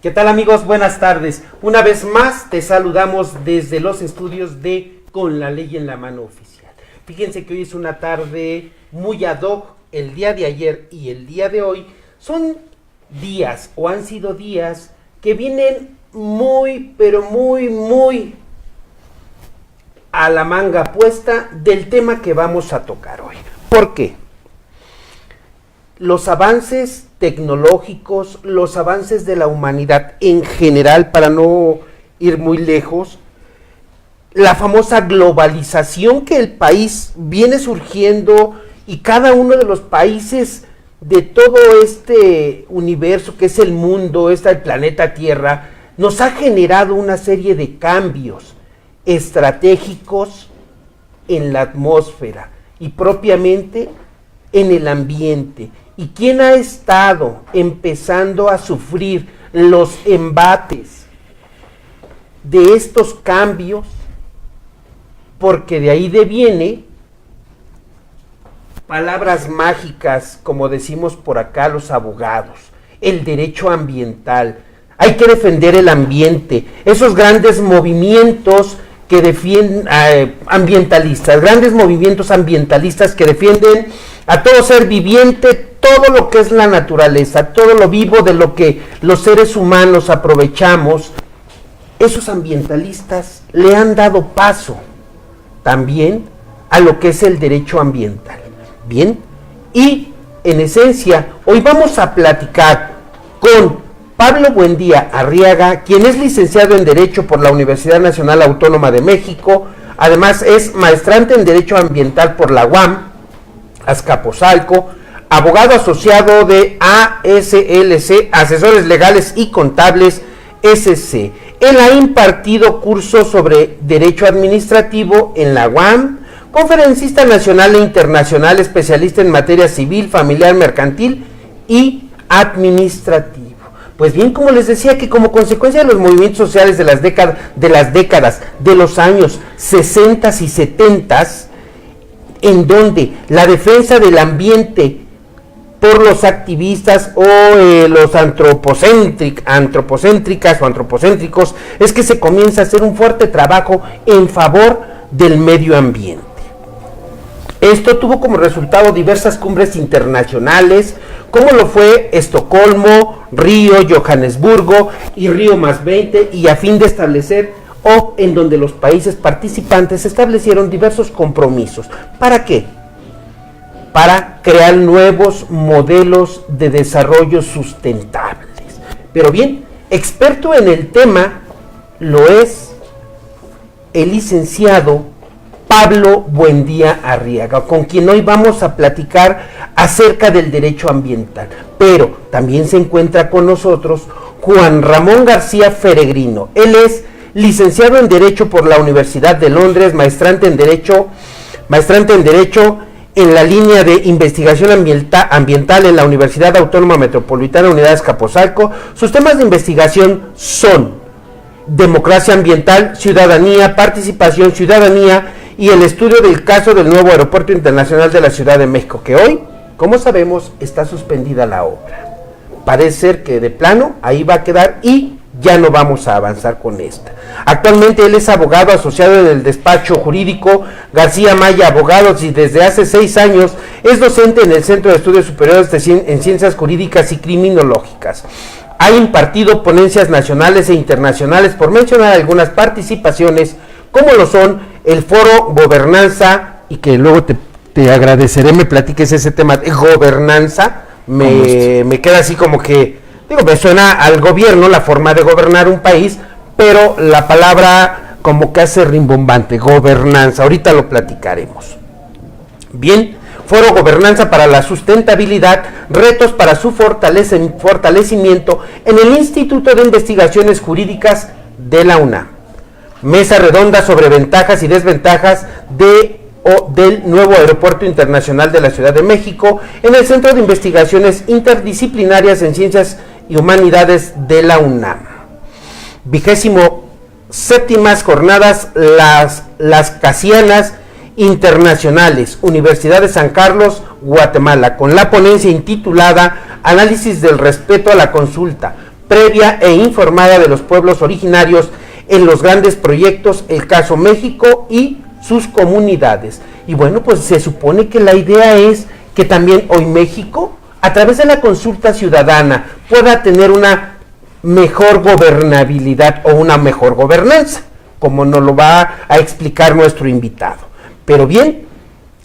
¿Qué tal, amigos? Buenas tardes. Una vez más te saludamos desde los estudios de Con la Ley en la Mano Oficial. Fíjense que hoy es una tarde muy ad hoc. El día de ayer y el día de hoy son días o han sido días que vienen muy a la manga puesta del tema que vamos a tocar hoy. ¿Por qué? Los avances tecnológicos, los avances de la humanidad en general, para no ir muy lejos, la famosa globalización que el país viene surgiendo y cada uno de los países de todo este universo que es el mundo, el planeta Tierra, nos ha generado una serie de cambios estratégicos en la atmósfera y propiamente en el ambiente. ¿Y quién ha estado empezando a sufrir los embates de estos cambios? Porque de ahí deviene palabras mágicas, como decimos por acá los abogados, el derecho ambiental. Hay que defender el ambiente, esos grandes movimientos que defienden grandes movimientos ambientalistas que defienden a todo ser viviente, todo lo que es la naturaleza, todo lo vivo de lo que los seres humanos aprovechamos. Esos ambientalistas le han dado paso también a lo que es el derecho ambiental. Bien, y en esencia, hoy vamos a platicar con Pablo Buendía Arriaga, quien es licenciado en Derecho por la Universidad Nacional Autónoma de México, además es maestrante en Derecho Ambiental por la UAM, Azcapotzalco, abogado asociado de ASLC, Asesores Legales y Contables SC. Él ha impartido cursos sobre Derecho Administrativo en la UAM, conferencista nacional e internacional, especialista en materia civil, familiar, mercantil y administrativo. Pues bien, como les decía, que como consecuencia de los movimientos sociales de las décadas de los años 60 y 70, en donde la defensa del ambiente por los activistas o los antropocéntricas o antropocéntricos, es que se comienza a hacer un fuerte trabajo en favor del medio ambiente. Esto tuvo como resultado diversas cumbres internacionales, como lo fue Estocolmo, Río, Johannesburgo y Río +20, y a fin de establecer en donde los países participantes establecieron diversos compromisos. ¿Para qué? Para crear nuevos modelos de desarrollo sustentables. Pero bien, experto en el tema lo es el licenciado Pablo Buendía Arriaga, con quien hoy vamos a platicar acerca del derecho ambiental. Pero también se encuentra con nosotros Juan Ramón García Feregrino. Él es licenciado en Derecho por la Universidad de Londres, maestrante en Derecho en la línea de investigación ambiental en la Universidad Autónoma Metropolitana Unidad de Azcapotzalco. Sus temas de investigación son democracia ambiental, ciudadanía, participación, ciudadanía y el estudio del caso del nuevo Aeropuerto Internacional de la Ciudad de México, que hoy, como sabemos, está suspendida la obra. Parece ser que de plano ahí va a quedar y ya no vamos a avanzar con esta. Actualmente él es abogado asociado del despacho jurídico García Maya Abogados y desde hace 6 años es docente en el Centro de Estudios Superiores en Ciencias Jurídicas y Criminológicas. Ha impartido ponencias nacionales e internacionales, por mencionar algunas participaciones, como lo son el Foro Gobernanza, y que luego te agradeceré me platiques ese tema de gobernanza. Me queda así como que, me suena al gobierno, la forma de gobernar un país, pero la palabra como que hace rimbombante, gobernanza. Ahorita lo platicaremos. Bien, Foro Gobernanza para la Sustentabilidad, retos para su fortalecimiento en el Instituto de Investigaciones Jurídicas de la UNAM. Mesa redonda sobre ventajas y desventajas del nuevo Aeropuerto Internacional de la Ciudad de México en el Centro de Investigaciones Interdisciplinarias en Ciencias y Humanidades de la UNAM. 27ª jornadas las Casianas Internacionales, Universidad de San Carlos, Guatemala, con la ponencia intitulada Análisis del respeto a la consulta, previa e informada de los pueblos originarios en los grandes proyectos, el caso México y sus comunidades. Y bueno, pues se supone que la idea es que también hoy México, a través de la consulta ciudadana, pueda tener una mejor gobernabilidad o una mejor gobernanza, como nos lo va a explicar nuestro invitado. Pero bien,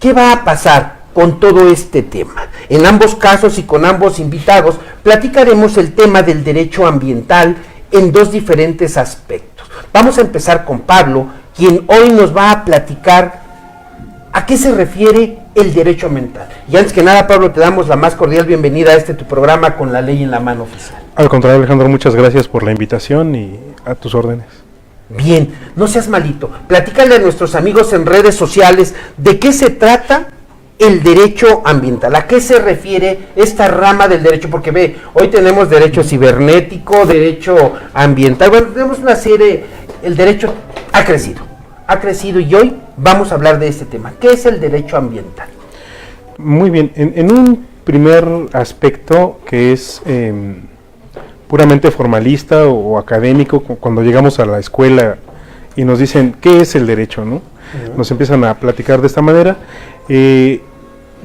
¿qué va a pasar con todo este tema? En ambos casos y con ambos invitados platicaremos el tema del derecho ambiental en dos diferentes aspectos. Vamos a empezar con Pablo, quien hoy nos va a platicar a qué se refiere el derecho ambiental. Y antes que nada, Pablo, te damos la más cordial bienvenida a tu programa Con la Ley en la Mano Oficial. Al contrario, Alejandro, muchas gracias por la invitación y a tus órdenes. Bien, no seas malito, platícale a nuestros amigos en redes sociales de qué se trata el derecho ambiental, a qué se refiere esta rama del derecho, porque ve, hoy tenemos derecho cibernético, derecho ambiental, bueno, tenemos una serie, el derecho ha crecido y hoy vamos a hablar de este tema. ¿Qué es el derecho ambiental? Muy bien, en un primer aspecto que es puramente formalista o académico, cuando llegamos a la escuela y nos dicen ¿qué es el derecho?, ¿no? Nos empiezan a platicar de esta manera. De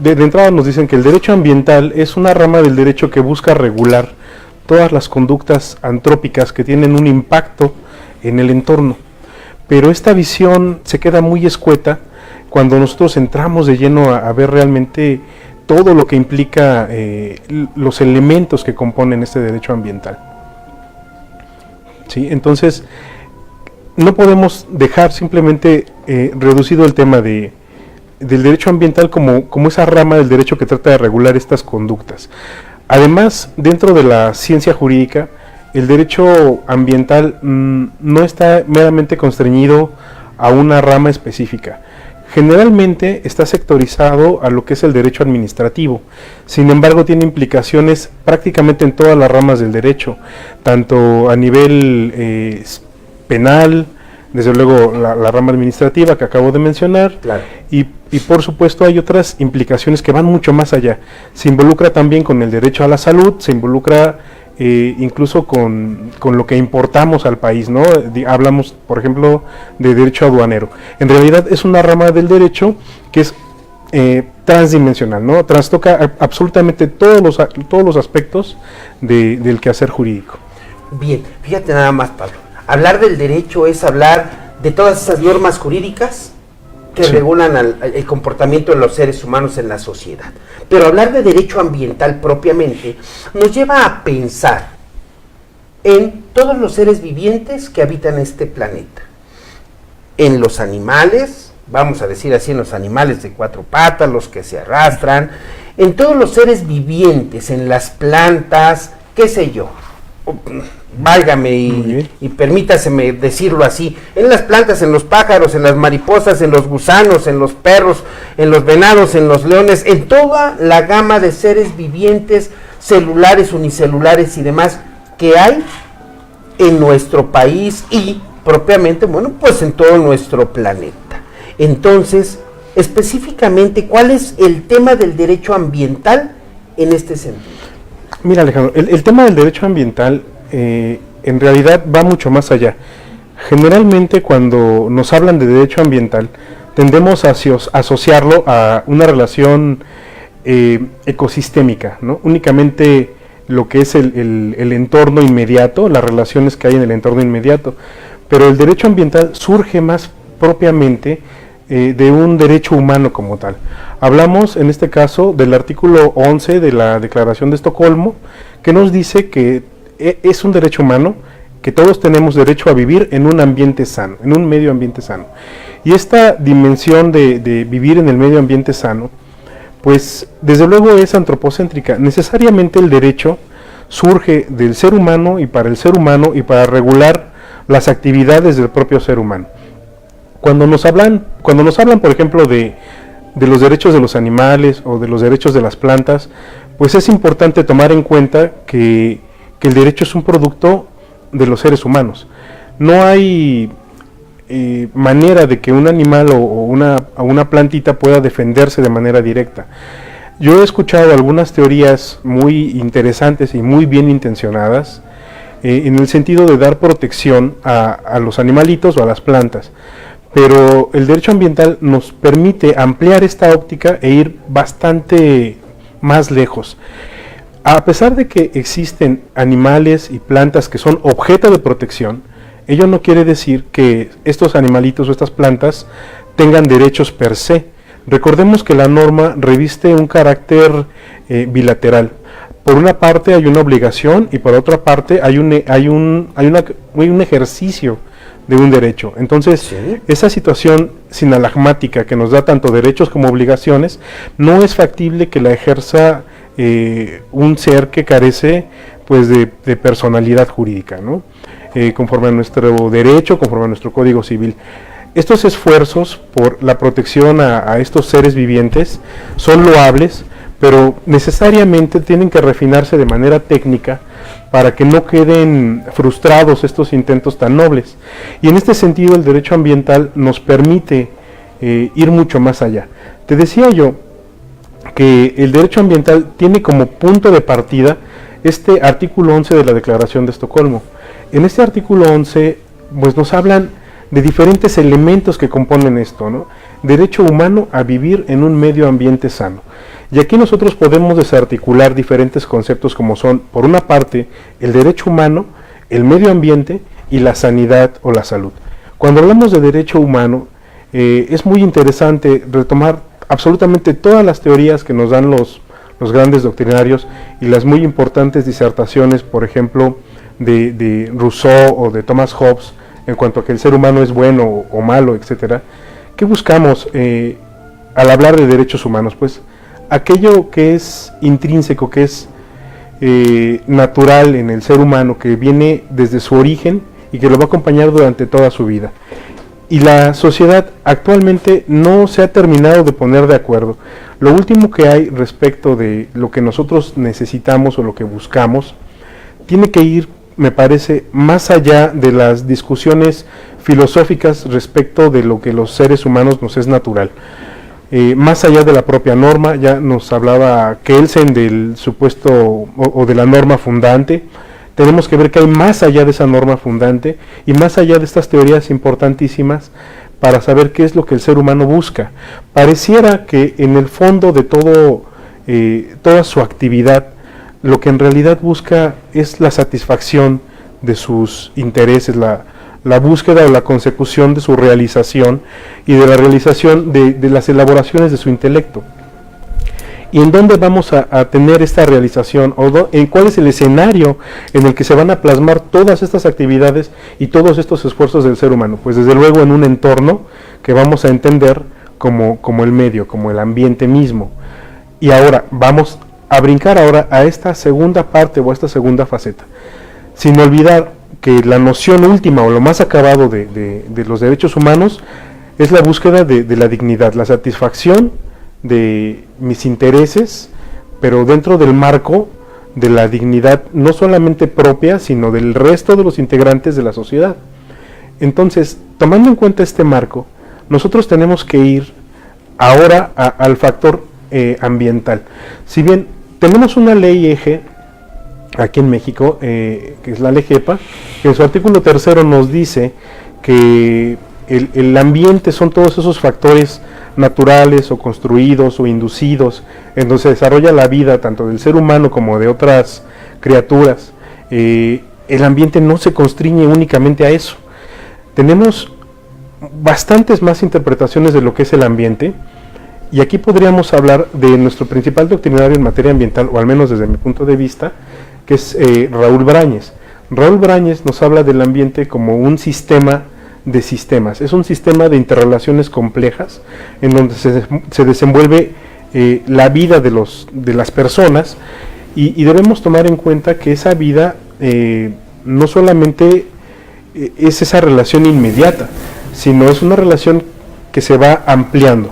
entrada nos dicen que el derecho ambiental es una rama del derecho que busca regular todas las conductas antrópicas que tienen un impacto en el entorno. Pero esta visión se queda muy escueta cuando nosotros entramos de lleno a ver realmente todo lo que implica los elementos que componen este derecho ambiental. ¿Sí? Entonces, no podemos dejar simplemente reducido el tema del derecho ambiental como esa rama del derecho que trata de regular estas conductas. Además, dentro de la ciencia jurídica, el derecho ambiental no está meramente constreñido a una rama específica. Generalmente está sectorizado a lo que es el derecho administrativo. Sin embargo, tiene implicaciones prácticamente en todas las ramas del derecho, tanto a nivel penal, desde luego la rama administrativa que acabo de mencionar, claro. y por supuesto hay otras implicaciones que van mucho más allá. Se involucra también con el derecho a la salud, se involucra incluso con lo que importamos al país, ¿no? Hablamos, por ejemplo, de derecho aduanero. En realidad es una rama del derecho que es transdimensional, ¿no? Trastoca absolutamente todos los aspectos del quehacer jurídico. Bien, fíjate nada más, Pablo. Hablar del derecho es hablar de todas esas normas jurídicas que regulan el comportamiento de los seres humanos en la sociedad. Pero hablar de derecho ambiental propiamente nos lleva a pensar en todos los seres vivientes que habitan este planeta. En los animales, vamos a decir así, en los animales de cuatro patas, los que se arrastran, en todos los seres vivientes, en las plantas, qué sé yo. Válgame y permítaseme decirlo así, en las plantas, en los pájaros, en las mariposas, en los gusanos, en los perros, en los venados, en los leones, en toda la gama de seres vivientes, celulares, unicelulares y demás que hay en nuestro país y propiamente, bueno, pues en todo nuestro planeta. Entonces, específicamente, ¿cuál es el tema del derecho ambiental en este sentido? Mira, Alejandro, el tema del derecho ambiental en realidad va mucho más allá. Generalmente cuando nos hablan de derecho ambiental tendemos a asociarlo a una relación ecosistémica, ¿no? Únicamente lo que es el entorno inmediato, las relaciones que hay en el entorno inmediato, pero el derecho ambiental surge más propiamente de un derecho humano como tal. Hablamos en este caso del artículo 11 de la Declaración de Estocolmo, que nos dice que es un derecho humano, que todos tenemos derecho a vivir en un ambiente sano, en un medio ambiente sano. Y esta dimensión de vivir en el medio ambiente sano, pues desde luego es antropocéntrica. Necesariamente el derecho surge del ser humano y para el ser humano y para regular las actividades del propio ser humano. Cuando nos hablan, por ejemplo, de los derechos de los animales o de los derechos de las plantas, pues es importante tomar en cuenta que el derecho es un producto de los seres humanos. No hay manera de que un animal o una plantita pueda defenderse de manera directa. Yo he escuchado algunas teorías muy interesantes y muy bien intencionadas, en el sentido de dar protección a los animalitos o a las plantas. Pero el derecho ambiental nos permite ampliar esta óptica e ir bastante más lejos. A pesar de que existen animales y plantas que son objeto de protección, ello no quiere decir que estos animalitos o estas plantas tengan derechos per se. Recordemos que la norma reviste un carácter bilateral. Por una parte hay una obligación y por otra parte hay un ejercicio de un derecho. Entonces, ¿sí? Esa situación sinalagmática que nos da tanto derechos como obligaciones, no es factible que la ejerza un ser que carece pues de personalidad jurídica, ¿no? Conforme a nuestro derecho, conforme a nuestro Código Civil. Estos esfuerzos por la protección a estos seres vivientes son loables, pero necesariamente tienen que refinarse de manera técnica para que no queden frustrados estos intentos tan nobles. Y en este sentido el derecho ambiental nos permite ir mucho más allá. Te decía yo que el derecho ambiental tiene como punto de partida este artículo 11 de la Declaración de Estocolmo. En este artículo 11 pues nos hablan de diferentes elementos que componen esto, ¿no? Derecho humano a vivir en un medio ambiente sano. Y aquí nosotros podemos desarticular diferentes conceptos como son, por una parte, el derecho humano, el medio ambiente y la sanidad o la salud. Cuando hablamos de derecho humano, es muy interesante retomar absolutamente todas las teorías que nos dan los grandes doctrinarios y las muy importantes disertaciones, por ejemplo, de Rousseau o de Thomas Hobbes, en cuanto a que el ser humano es bueno o malo, etcétera. ¿Qué buscamos al hablar de derechos humanos? Pues aquello que es intrínseco, que es natural en el ser humano, que viene desde su origen y que lo va a acompañar durante toda su vida. Y la sociedad actualmente no se ha terminado de poner de acuerdo. Lo último que hay respecto de lo que nosotros necesitamos o lo que buscamos, tiene que ir, me parece, más allá de las discusiones filosóficas respecto de lo que los seres humanos nos es natural. Más allá de la propia norma, ya nos hablaba Kelsen del supuesto o de la norma fundante. Tenemos que ver que hay más allá de esa norma fundante y más allá de estas teorías importantísimas para saber qué es lo que el ser humano busca. Pareciera que en el fondo de toda su actividad, lo que en realidad busca es la satisfacción de sus intereses, la búsqueda o la consecución de su realización y de la realización de las elaboraciones de su intelecto. ¿Y en dónde vamos a tener esta realización? ¿En cuál es el escenario en el que se van a plasmar todas estas actividades y todos estos esfuerzos del ser humano? Pues desde luego en un entorno que vamos a entender como el medio, como el ambiente mismo. Y ahora vamos a brincar ahora a esta segunda parte o a esta segunda faceta, sin olvidar que la noción última o lo más acabado de los derechos humanos es la búsqueda de la dignidad, la satisfacción de mis intereses, pero dentro del marco de la dignidad no solamente propia, sino del resto de los integrantes de la sociedad. Entonces, tomando en cuenta este marco, nosotros tenemos que ir ahora al factor ambiental. Si bien tenemos una ley eje aquí en México, que es la ley GEPA, que en su artículo 3 nos dice que el ambiente son todos esos factores naturales o construidos o inducidos en donde se desarrolla la vida tanto del ser humano como de otras criaturas. El ambiente no se constriñe únicamente a eso. Tenemos bastantes más interpretaciones de lo que es el ambiente, y aquí podríamos hablar de nuestro principal doctrinario en materia ambiental, o al menos desde mi punto de vista, que es Raúl Brañes. Raúl Brañes nos habla del ambiente como un sistema de sistemas, es un sistema de interrelaciones complejas en donde se desenvuelve la vida de las personas, y debemos tomar en cuenta que esa vida no solamente es esa relación inmediata, sino es una relación que se va ampliando.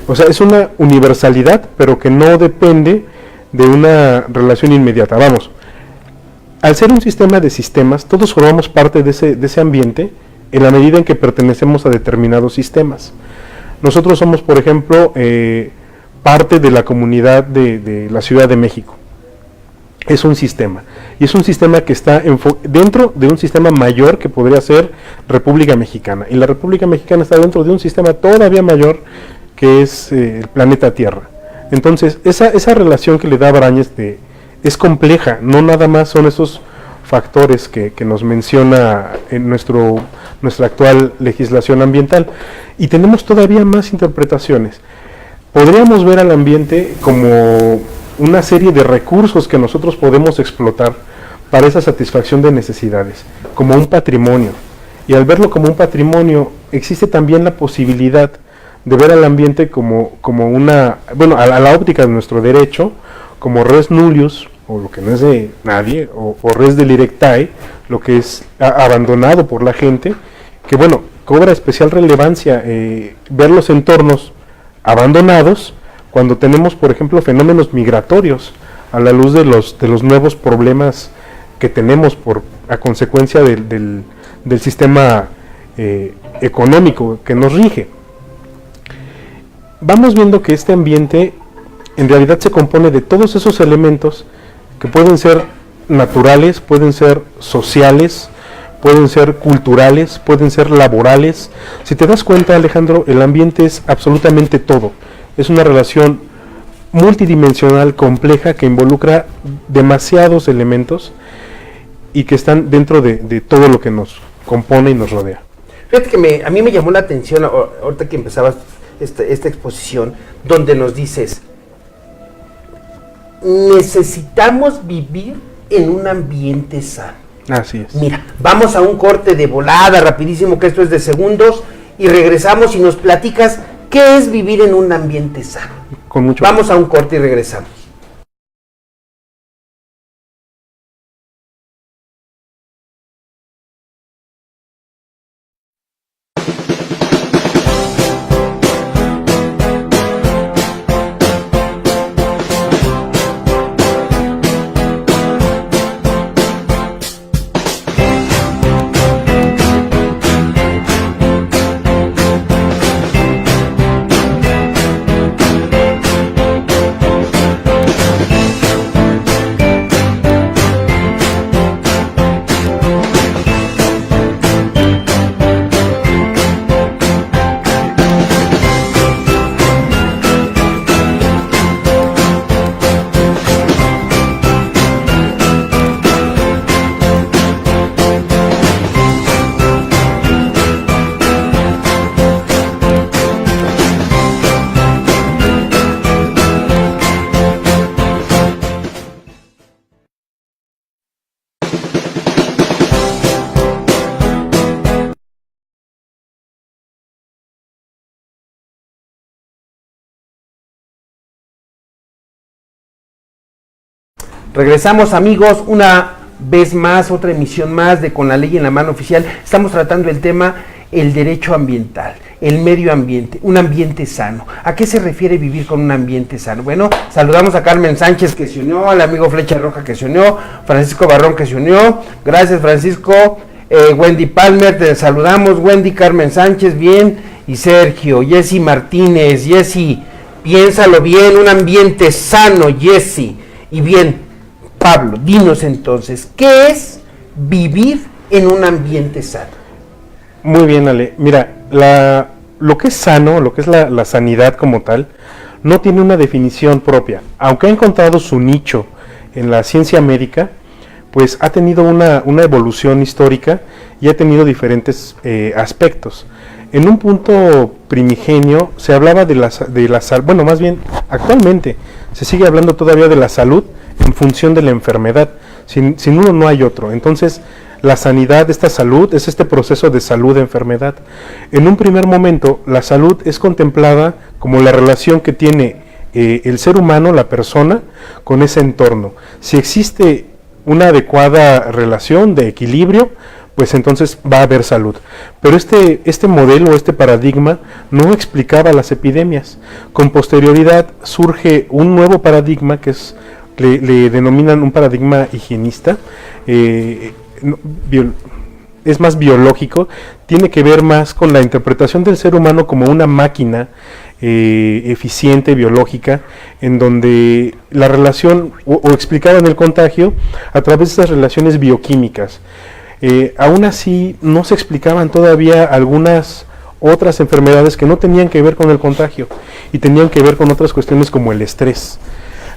O sea, es una universalidad, pero que no depende de una relación inmediata. Vamos, al ser un sistema de sistemas, todos formamos parte de ese ambiente en la medida en que pertenecemos a determinados sistemas. Nosotros somos, por ejemplo, parte de la comunidad de la Ciudad de México. Es un sistema. y es un sistema que está dentro de un sistema mayor que podría ser República Mexicana, y la República Mexicana está dentro de un sistema todavía mayor que es el planeta Tierra. Entonces, esa relación que le da Brañas es compleja, no nada más son esos factores que nos menciona en nuestra actual legislación ambiental, y tenemos todavía más interpretaciones. Podríamos ver al ambiente como una serie de recursos que nosotros podemos explotar para esa satisfacción de necesidades, como un patrimonio, y al verlo como un patrimonio existe también la posibilidad de ver al ambiente como una, bueno, a la óptica de nuestro derecho, como res nullius, o lo que no es de nadie, o res delictae, lo que es abandonado por la gente, que bueno, cobra especial relevancia ver los entornos abandonados cuando tenemos, por ejemplo, fenómenos migratorios a la luz de los nuevos problemas que tenemos a consecuencia del sistema económico que nos rige. Vamos viendo que este ambiente en realidad se compone de todos esos elementos que pueden ser naturales, pueden ser sociales, pueden ser culturales, pueden ser laborales. Si te das cuenta, Alejandro, el ambiente es absolutamente todo. Es una relación multidimensional, compleja, que involucra demasiados elementos y que están dentro de todo lo que nos compone y nos rodea. Fíjate que a mí me llamó la atención ahorita que empezabas esta exposición, donde nos dices, necesitamos vivir en un ambiente sano. Así es. Mira, vamos a un corte de volada, rapidísimo, que esto es de segundos, y regresamos y nos platicas qué es vivir en un ambiente sano. Con mucho Vamos gusto. a un corte y regresamos. Regresamos, amigos, una vez más, otra emisión más de Con la Ley en la Mano Oficial. Estamos tratando el tema, el derecho ambiental, el medio ambiente, un ambiente sano. ¿A qué se refiere vivir con un ambiente sano? Bueno, saludamos a Carmen Sánchez, que se unió, al amigo Flecha Roja, que se unió, Francisco Barrón, que se unió. Gracias, Francisco. Wendy Palmer, te saludamos. Wendy, Carmen Sánchez, bien. Y Sergio, Jessy Martínez. Jessy, piénsalo bien, un ambiente sano, Jessy. Y bien, Pablo, dinos entonces, ¿qué es vivir en un ambiente sano? Muy bien, Ale. Mira, lo que es sano, lo que es la sanidad como tal, no tiene una definición propia. Aunque ha encontrado su nicho en la ciencia médica, pues ha tenido una evolución histórica y ha tenido diferentes aspectos. En un punto primigenio se hablaba de la salud, bueno, más bien actualmente se sigue hablando todavía de la salud en función de la enfermedad. Sin uno no hay otro. Entonces, la sanidad, esta salud, es este proceso de salud-enfermedad. En un primer momento, la salud es contemplada como la relación que tiene el ser humano, la persona, con ese entorno. Si existe una adecuada relación de equilibrio, pues entonces va a haber salud. Pero este modelo, este paradigma, no explicaba las epidemias. Con posterioridad surge un nuevo paradigma que es, le denominan un paradigma higienista, es más biológico, tiene que ver más con la interpretación del ser humano como una máquina eficiente, biológica, en donde la relación, o explicaban el contagio a través de esas relaciones bioquímicas. Aún así, no se explicaban todavía algunas otras enfermedades que no tenían que ver con el contagio y tenían que ver con otras cuestiones como el estrés.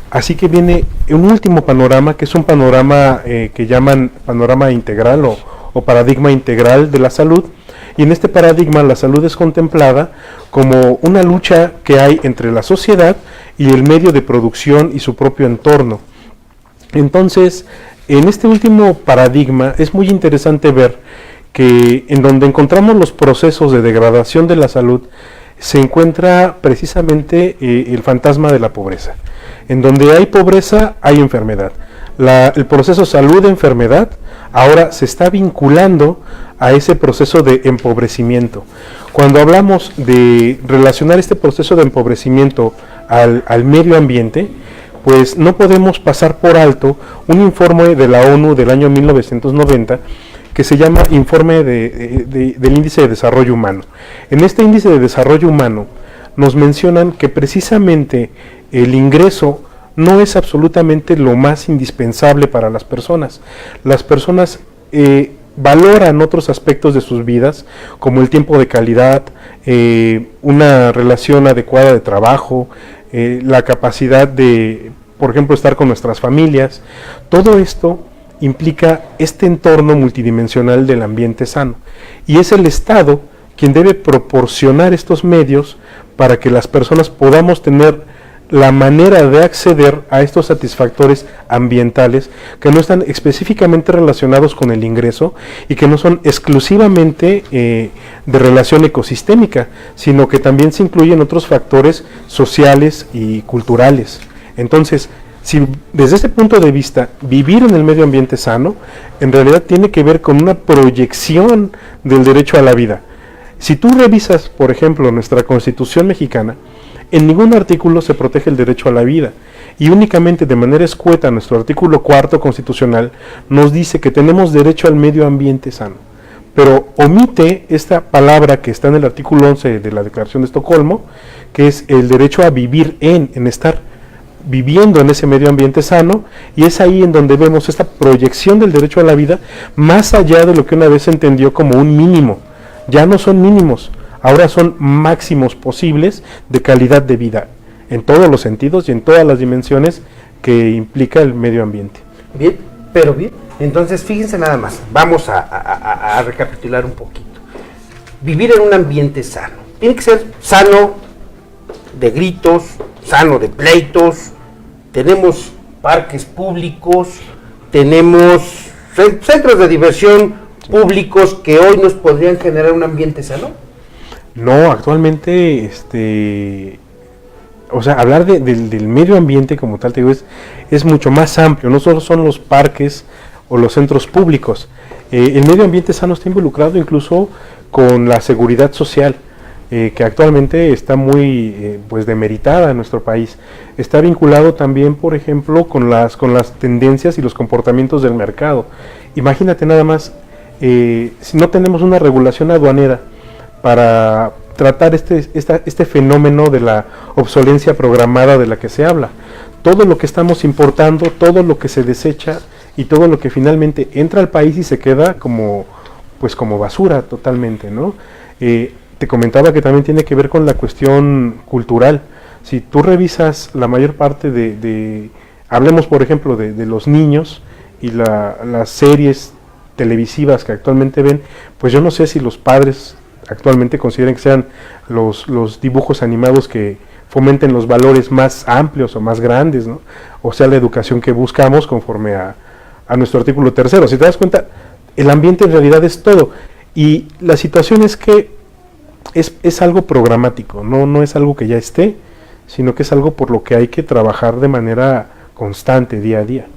Así que viene un último panorama, que es un panorama que llaman panorama integral o paradigma integral de la salud, y en este paradigma la salud es contemplada como una lucha que hay entre la sociedad y el medio de producción y su propio entorno. Entonces, en este último paradigma es muy interesante ver que en donde encontramos los procesos de degradación de la salud se encuentra precisamente el fantasma de la pobreza. En donde hay pobreza hay enfermedad. El proceso salud-enfermedad ahora se está vinculando a ese proceso de empobrecimiento. Cuando hablamos de relacionar este proceso de empobrecimiento al medio ambiente, pues no podemos pasar por alto un informe de la ONU del año 1990 que se llama Informe del Índice de Desarrollo Humano. En este Índice de Desarrollo Humano nos mencionan que precisamente el ingreso no es absolutamente lo más indispensable para las personas. Las personas valoran otros aspectos de sus vidas, como el tiempo de calidad, una relación adecuada de trabajo, la capacidad de, por ejemplo, estar con nuestras familias. Todo esto implica este entorno multidimensional del ambiente sano. Y es el Estado quien debe proporcionar estos medios para que las personas podamos tener la manera de acceder a estos satisfactores ambientales que no están específicamente relacionados con el ingreso y que no son exclusivamente de relación ecosistémica, sino que también se incluyen otros factores sociales y culturales. Entonces, si desde este punto de vista vivir en el medio ambiente sano, en realidad tiene que ver con una proyección del derecho a la vida. Si tú revisas, por ejemplo, nuestra Constitución mexicana, en ningún artículo se protege el derecho a la vida, y únicamente de manera escueta nuestro artículo 4 constitucional nos dice que tenemos derecho al medio ambiente sano, pero omite esta palabra que está en el artículo 11 de la Declaración de Estocolmo, que es el derecho a vivir en estar viviendo en ese medio ambiente sano, y es ahí en donde vemos esta proyección del derecho a la vida más allá de lo que una vez se entendió como un mínimo. Ya no son mínimos, ahora son máximos posibles de calidad de vida, en todos los sentidos y en todas las dimensiones que implica el medio ambiente. Bien, pero bien, entonces fíjense nada más, vamos a recapitular un poquito. Vivir en un ambiente sano, tiene que ser sano de gritos, sano de pleitos, tenemos parques públicos, tenemos centros de diversión públicos que hoy nos podrían generar un ambiente sano. No, actualmente, o sea, hablar del medio ambiente como tal, te digo, es mucho más amplio, no solo son los parques o los centros públicos. El medio ambiente sano está involucrado incluso con la seguridad social, que actualmente está muy pues demeritada en nuestro país. Está vinculado también, por ejemplo, con las tendencias y los comportamientos del mercado. Imagínate nada más, si no tenemos una regulación aduanera para tratar este fenómeno de la obsolencia programada de la que se habla. Todo lo que estamos importando, todo lo que se desecha y todo lo que finalmente entra al país y se queda como basura totalmente, ¿no? Te comentaba que también tiene que ver con la cuestión cultural. Si tú revisas la mayor parte hablemos por ejemplo de los niños y las series televisivas que actualmente ven, pues yo no sé si los padres actualmente consideran que sean los dibujos animados que fomenten los valores más amplios o más grandes, ¿no? O sea, la educación que buscamos conforme a nuestro artículo 3. Si te das cuenta, el ambiente en realidad es todo. Y la situación es que es algo programático, no es algo que ya esté, sino que es algo por lo que hay que trabajar de manera constante, día a día.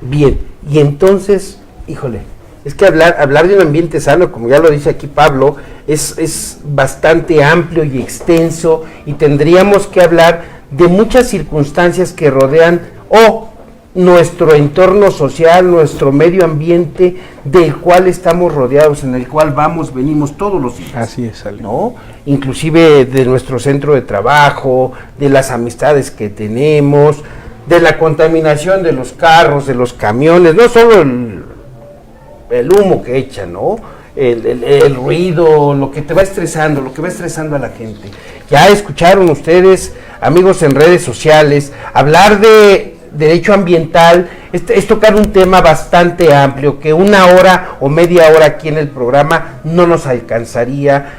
Bien, y entonces, híjole, es que hablar de un ambiente sano, como ya lo dice aquí Pablo, es bastante amplio y extenso, y tendríamos que hablar de muchas circunstancias que rodean o nuestro entorno social, nuestro medio ambiente del cual estamos rodeados, en el cual vamos, venimos todos los días. Así es, Ale. ¿No? Inclusive de nuestro centro de trabajo, de las amistades que tenemos, de la contaminación de los carros, de los camiones, no solo el humo que echan, ¿no? El ruido, lo que te va estresando, lo que va estresando a la gente. Ya escucharon ustedes, amigos en redes sociales, hablar de derecho ambiental, es tocar un tema bastante amplio, que una hora o media hora aquí en el programa no nos alcanzaría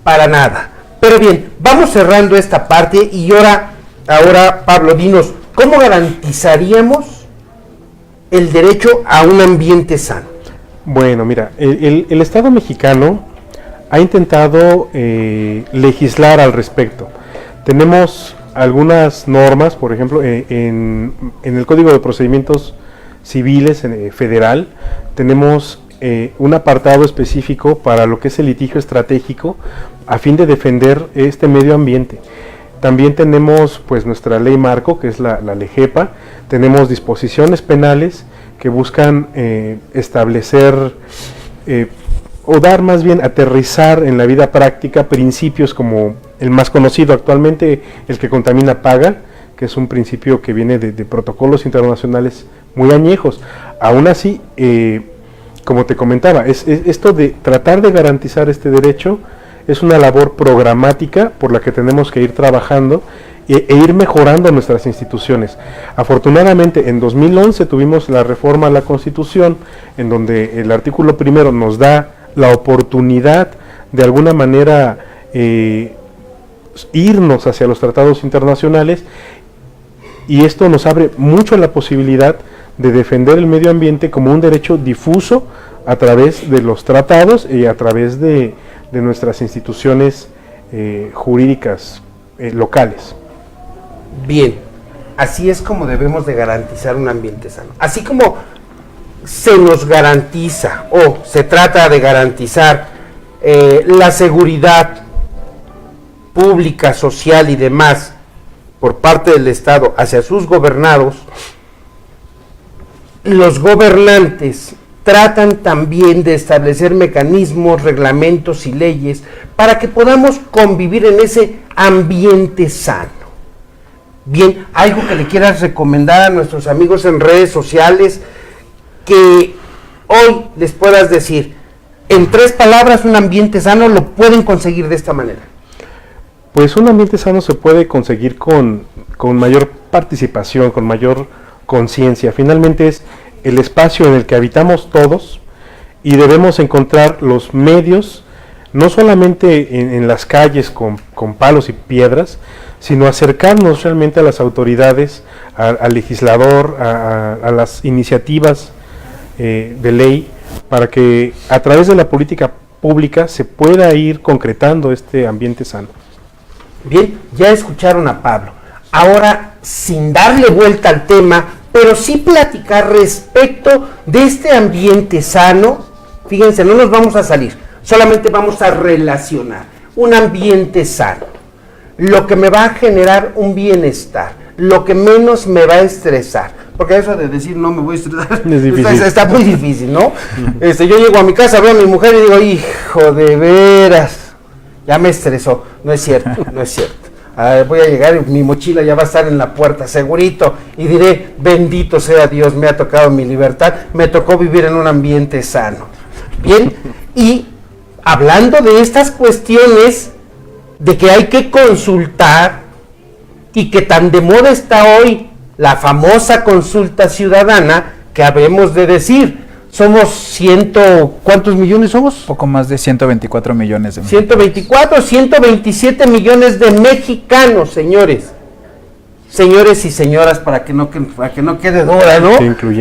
para nada. Pero bien, vamos cerrando esta parte y ahora Pablo, dinos, ¿cómo garantizaríamos el derecho a un ambiente sano? Bueno, mira, el Estado mexicano ha intentado legislar al respecto. Tenemos algunas normas, por ejemplo, en el Código de Procedimientos Civiles federal, tenemos un apartado específico para lo que es el litigio estratégico a fin de defender este medio ambiente. También tenemos pues nuestra ley marco, que es la LEGEPA, tenemos disposiciones penales que buscan establecer o dar más bien aterrizar en la vida práctica principios como el más conocido actualmente, el que contamina paga, que es un principio que viene de protocolos internacionales muy añejos. Aún así, como te comentaba, esto de tratar de garantizar este derecho es una labor programática por la que tenemos que ir trabajando e ir mejorando nuestras instituciones. Afortunadamente, en 2011 tuvimos la reforma a la Constitución, en donde el artículo primero nos da la oportunidad de alguna manera irnos hacia los tratados internacionales, y esto nos abre mucho la posibilidad de defender el medio ambiente como un derecho difuso a través de los tratados y a través de nuestras instituciones jurídicas locales. Bien, así es como debemos de garantizar un ambiente sano. Así como se nos garantiza o se trata de garantizar la seguridad pública, social y demás por parte del Estado hacia sus gobernados, los gobernantes tratan también de establecer mecanismos, reglamentos y leyes para que podamos convivir en ese ambiente sano. Bien, algo que le quieras recomendar a nuestros amigos en redes sociales, que hoy les puedas decir, en 3 palabras, un ambiente sano lo pueden conseguir de esta manera. Pues un ambiente sano se puede conseguir con mayor participación, con mayor conciencia. Finalmente es el espacio en el que habitamos todos y debemos encontrar los medios, no solamente en las calles con palos y piedras, sino acercarnos realmente a las autoridades, al legislador, a las iniciativas de ley, para que a través de la política pública se pueda ir concretando este ambiente sano. Bien, ya escucharon a Pablo. Ahora, sin darle vuelta al tema, pero sí platicar respecto de este ambiente sano, fíjense, no nos vamos a salir, solamente vamos a relacionar un ambiente sano, lo que me va a generar un bienestar, lo que menos me va a estresar, porque eso de decir no me voy a estresar está muy difícil, ¿no? Yo llego a mi casa, veo a mi mujer y digo, hijo de veras, ya me estresó. No es cierto, no es cierto. Voy a llegar y mi mochila ya va a estar en la puerta, segurito, y diré, bendito sea Dios, me ha tocado mi libertad, me tocó vivir en un ambiente sano. Bien, y hablando de estas cuestiones, de que hay que consultar, y que tan de moda está hoy la famosa consulta ciudadana, que habemos de decir, somos ¿cuántos millones somos? Poco más de 124 millones de 127 millones de mexicanos, señores y señoras, para que no quede duda, ¿no?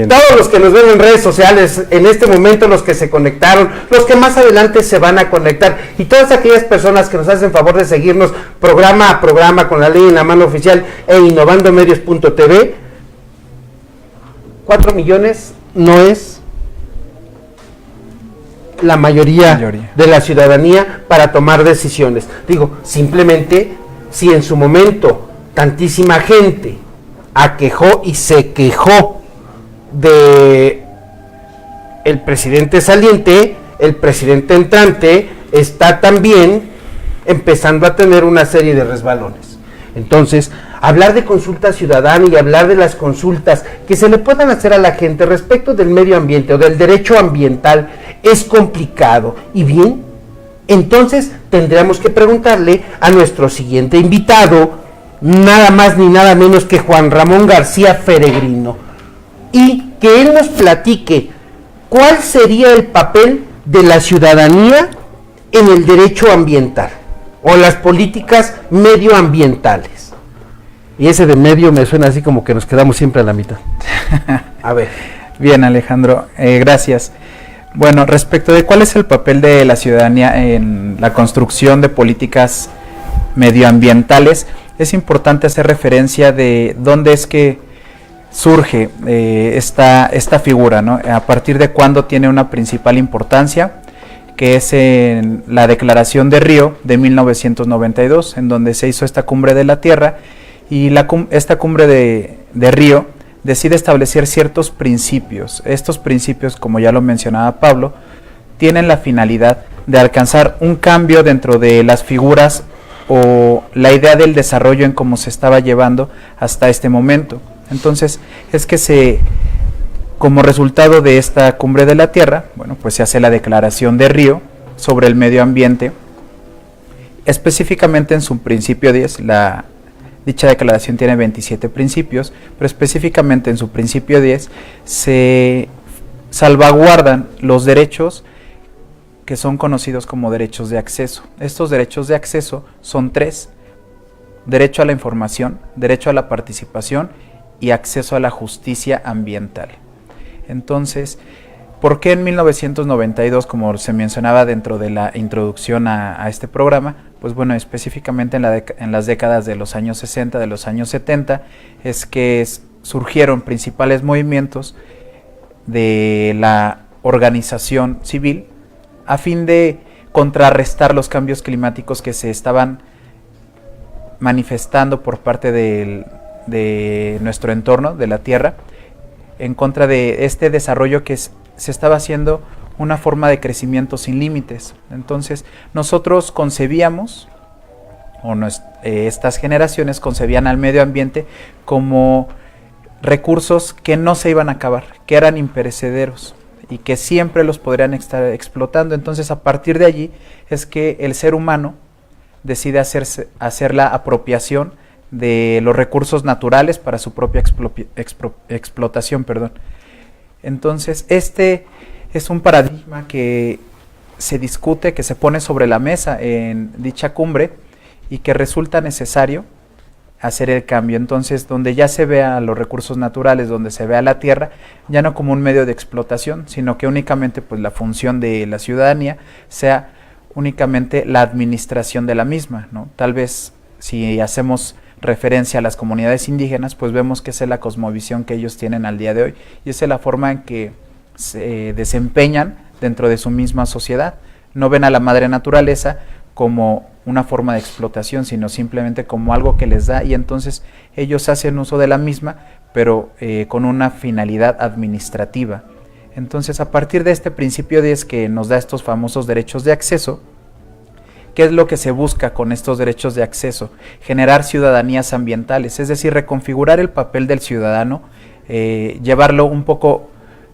Todos los que nos ven en redes sociales, en este momento los que se conectaron, los que más adelante se van a conectar, y todas aquellas personas que nos hacen favor de seguirnos programa a programa con la ley en la mano oficial e innovandomedios.tv, 4 millones no es la mayoría de la ciudadanía para tomar decisiones. Digo, simplemente, si en su momento tantísima gente aquejó y se quejó de el presidente saliente, el presidente entrante está también empezando a tener una serie de resbalones. Entonces, hablar de consulta ciudadana y hablar de las consultas que se le puedan hacer a la gente respecto del medio ambiente o del derecho ambiental es complicado. Y bien, entonces tendríamos que preguntarle a nuestro siguiente invitado, nada más ni nada menos que Juan Ramón García Feregrino, y que él nos platique cuál sería el papel de la ciudadanía en el derecho ambiental o las políticas medioambientales. Y ese de medio me suena así como que nos quedamos siempre a la mitad. A ver. Bien, Alejandro, gracias. Bueno, respecto de cuál es el papel de la ciudadanía en la construcción de políticas medioambientales, es importante hacer referencia de dónde es que surge esta figura, ¿no? A partir de cuándo tiene una principal importancia, que es en la Declaración de Río de 1992, en donde se hizo esta Cumbre de la Tierra, y esta Cumbre de Río decide establecer ciertos principios. Estos principios, como ya lo mencionaba Pablo, tienen la finalidad de alcanzar un cambio dentro de las figuras o la idea del desarrollo en cómo se estaba llevando hasta este momento. Entonces, es que como resultado de esta Cumbre de la Tierra, bueno, pues se hace la Declaración de Río sobre el medio ambiente, específicamente en su principio 10, dicha declaración tiene 27 principios, pero específicamente en su principio 10 se salvaguardan los derechos que son conocidos como derechos de acceso. Estos derechos de acceso son 3: derecho a la información, derecho a la participación y acceso a la justicia ambiental. Entonces, ¿por qué en 1992, como se mencionaba dentro de la introducción a este programa? Pues bueno, específicamente en las décadas de los años 60, de los años 70, es que surgieron principales movimientos de la organización civil a fin de contrarrestar los cambios climáticos que se estaban manifestando por parte de nuestro entorno, de la Tierra, en contra de este desarrollo que se estaba haciendo una forma de crecimiento sin límites. Entonces nosotros concebíamos, estas generaciones concebían al medio ambiente como recursos que no se iban a acabar, que eran imperecederos y que siempre los podrían estar explotando. Entonces, a partir de allí es que el ser humano decide hacer la apropiación de los recursos naturales para su propia explotación. Entonces, este es un paradigma que se discute, que se pone sobre la mesa en dicha cumbre y que resulta necesario hacer el cambio. Entonces, donde ya se vea los recursos naturales, donde se vea la tierra, ya no como un medio de explotación, sino que únicamente pues la función de la ciudadanía sea únicamente la administración de la misma, ¿no? Tal vez si hacemos referencia a las comunidades indígenas, pues vemos que esa es la cosmovisión que ellos tienen al día de hoy y esa es la forma en que se desempeñan dentro de su misma sociedad. No ven a la madre naturaleza como una forma de explotación, sino simplemente como algo que les da, y entonces ellos hacen uso de la misma, pero con una finalidad administrativa. Entonces, a partir de este principio 10 que nos da estos famosos derechos de acceso, ¿qué es lo que se busca con estos derechos de acceso? Generar ciudadanías ambientales, es decir, reconfigurar el papel del ciudadano, llevarlo un poco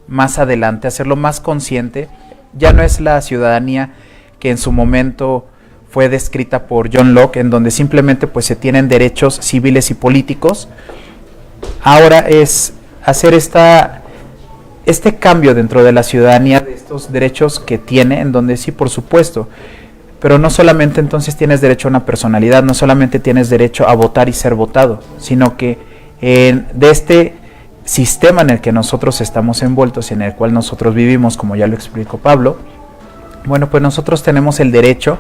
más adelante, hacerlo más consciente. Ya no es la ciudadanía que en su momento fue descrita por John Locke, en donde simplemente pues se tienen derechos civiles y políticos. Ahora es hacer este cambio dentro de la ciudadanía, de estos derechos que tiene, en donde sí, por supuesto, pero no solamente entonces tienes derecho a una personalidad, no solamente tienes derecho a votar y ser votado, sino que de este sistema en el que nosotros estamos envueltos y en el cual nosotros vivimos, como ya lo explicó Pablo, bueno, pues nosotros tenemos el derecho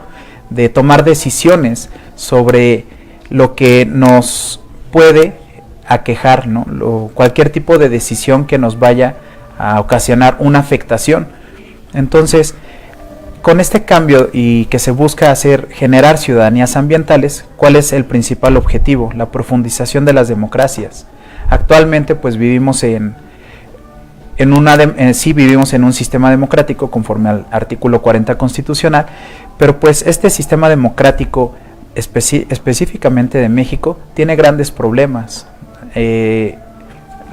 de tomar decisiones sobre lo que nos puede aquejar, ¿no? Cualquier tipo de decisión que nos vaya a ocasionar una afectación. Entonces, con este cambio y que se busca generar ciudadanías ambientales, ¿cuál es el principal objetivo? La profundización de las democracias. Actualmente pues vivimos vivimos en un sistema democrático conforme al artículo 40 constitucional, pero pues este sistema democrático específicamente de México tiene grandes problemas.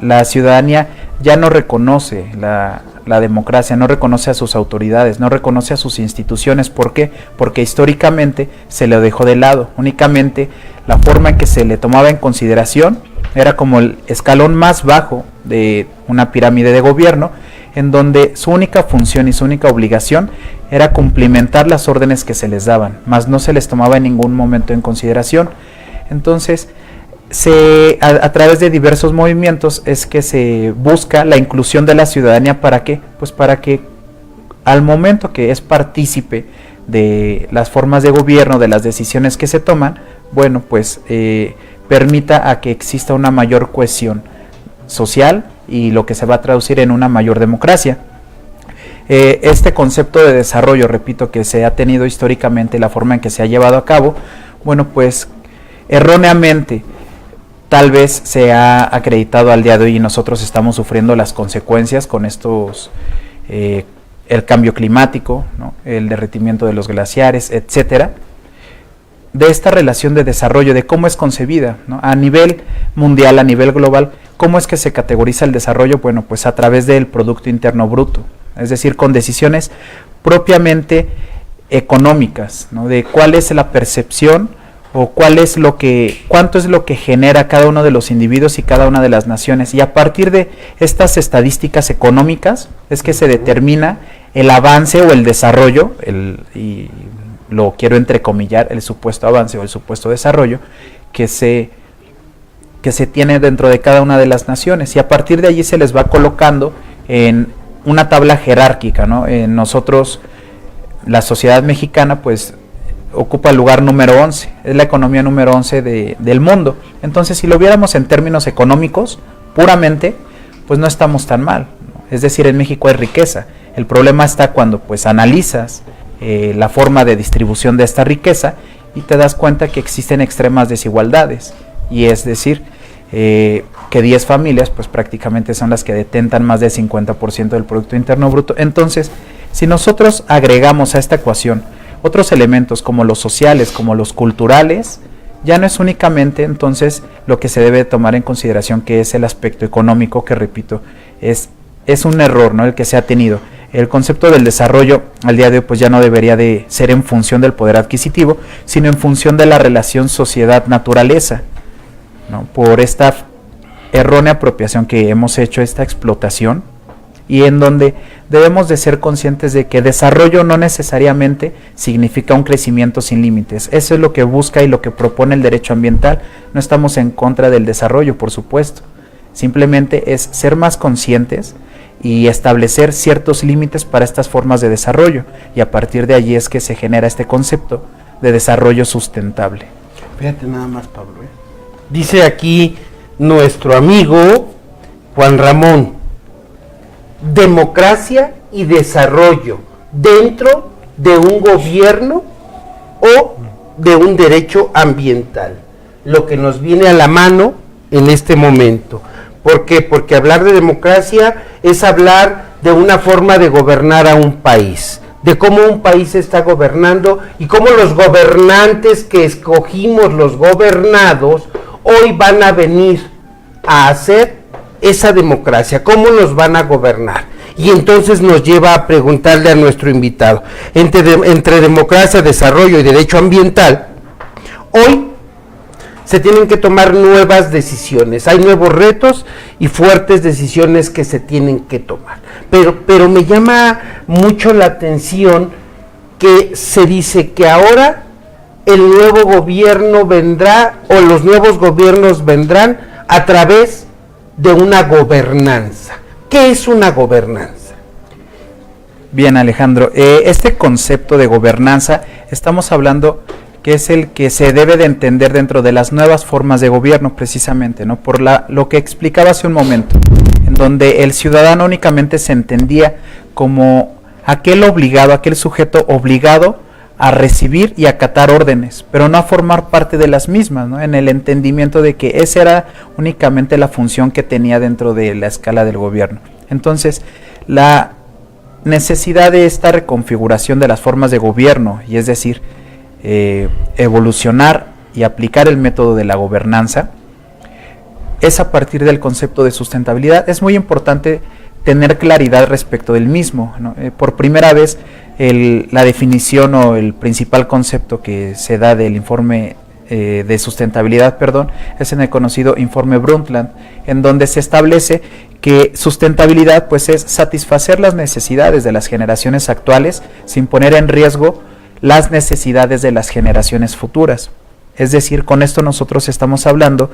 La ciudadanía ya no reconoce la democracia, no reconoce a sus autoridades, no reconoce a sus instituciones. ¿Por qué? Porque históricamente se le dejó de lado. Únicamente la forma en que se le tomaba en consideración era como el escalón más bajo de una pirámide de gobierno, en donde su única función y su única obligación era cumplimentar las órdenes que se les daban, mas no se les tomaba en ningún momento en consideración. Entonces, a través de diversos movimientos es que se busca la inclusión de la ciudadanía. ¿Para qué? Pues para que al momento que es partícipe de las formas de gobierno, de las decisiones que se toman, bueno, pues permita a que exista una mayor cohesión social y lo que se va a traducir en una mayor democracia. Este concepto de desarrollo, repito, que se ha tenido históricamente, la forma en que se ha llevado a cabo, bueno, pues erróneamente tal vez se ha acreditado al día de hoy y nosotros estamos sufriendo las consecuencias con estos, el cambio climático, ¿no?, el derretimiento de los glaciares, etcétera, de esta relación de desarrollo, de cómo es concebida, ¿no?, a nivel mundial, a nivel global. ¿Cómo es que se categoriza el desarrollo? Bueno, pues a través del Producto Interno Bruto, es decir, con decisiones propiamente económicas, ¿no?, de cuál es la percepción o cuánto es lo que genera cada uno de los individuos y cada una de las naciones. Y a partir de estas estadísticas económicas es que se determina el avance o el desarrollo, y lo quiero entrecomillar, el supuesto avance o el supuesto desarrollo que se tiene dentro de cada una de las naciones, y a partir de allí se les va colocando en una tabla jerárquica, ¿no? Nosotros, la sociedad mexicana, pues ocupa el lugar número 11, es la economía número 11 del mundo. Entonces, si lo viéramos en términos económicos puramente, pues no estamos tan mal, ¿no? Es decir, en México hay riqueza. El problema está cuando pues analizas la forma de distribución de esta riqueza y te das cuenta que existen extremas desigualdades, y es decir, que 10 familias pues prácticamente son las que detentan más del 50% del Producto Interno Bruto. Entonces, si nosotros agregamos a esta ecuación otros elementos como los sociales, como los culturales, ya no es únicamente entonces lo que se debe tomar en consideración, que es el aspecto económico, que repito, es un error, ¿no?, el que se ha tenido. El concepto del desarrollo al día de hoy pues ya no debería de ser en función del poder adquisitivo, sino en función de la relación sociedad-naturaleza, ¿no?, por esta errónea apropiación que hemos hecho, esta explotación, y en donde debemos de ser conscientes de que desarrollo no necesariamente significa un crecimiento sin límites. Eso es lo que busca y lo que propone el derecho ambiental. No estamos en contra del desarrollo, por supuesto. Simplemente es ser más conscientes y establecer ciertos límites para estas formas de desarrollo, y a partir de allí es que se genera este concepto de desarrollo sustentable. Fíjate nada más, Pablo, dice aquí nuestro amigo Juan Ramón: democracia y desarrollo dentro de un gobierno o de un derecho ambiental, lo que nos viene a la mano en este momento. ¿Por qué? Porque hablar de democracia es hablar de una forma de gobernar a un país, de cómo un país está gobernando y cómo los gobernantes que escogimos, los gobernados, hoy van a venir a hacer esa democracia, cómo nos van a gobernar. Y entonces nos lleva a preguntarle a nuestro invitado, entre democracia, desarrollo y derecho ambiental, hoy se tienen que tomar nuevas decisiones, hay nuevos retos y fuertes decisiones que se tienen que tomar. Pero me llama mucho la atención que se dice que ahora el nuevo gobierno vendrá, o los nuevos gobiernos vendrán a través de una gobernanza. ¿Qué es una gobernanza? Bien, Alejandro, este concepto de gobernanza estamos hablando que es el que se debe de entender dentro de las nuevas formas de gobierno, precisamente, ¿no?, por lo que explicaba hace un momento, en donde el ciudadano únicamente se entendía como aquel sujeto obligado a recibir y acatar órdenes, pero no a formar parte de las mismas, ¿no? En el entendimiento de que esa era únicamente la función que tenía dentro de la escala del gobierno. Entonces, la necesidad de esta reconfiguración de las formas de gobierno, y es decir, evolucionar y aplicar el método de la gobernanza, es a partir del concepto de sustentabilidad. Es muy importante tener claridad respecto del mismo, ¿no? Por primera vez, la definición o el principal concepto que se da del informe de sustentabilidad, es en el conocido informe Brundtland, en donde se establece que sustentabilidad pues es satisfacer las necesidades de las generaciones actuales sin poner en riesgo las necesidades de las generaciones futuras. Es decir, con esto nosotros estamos hablando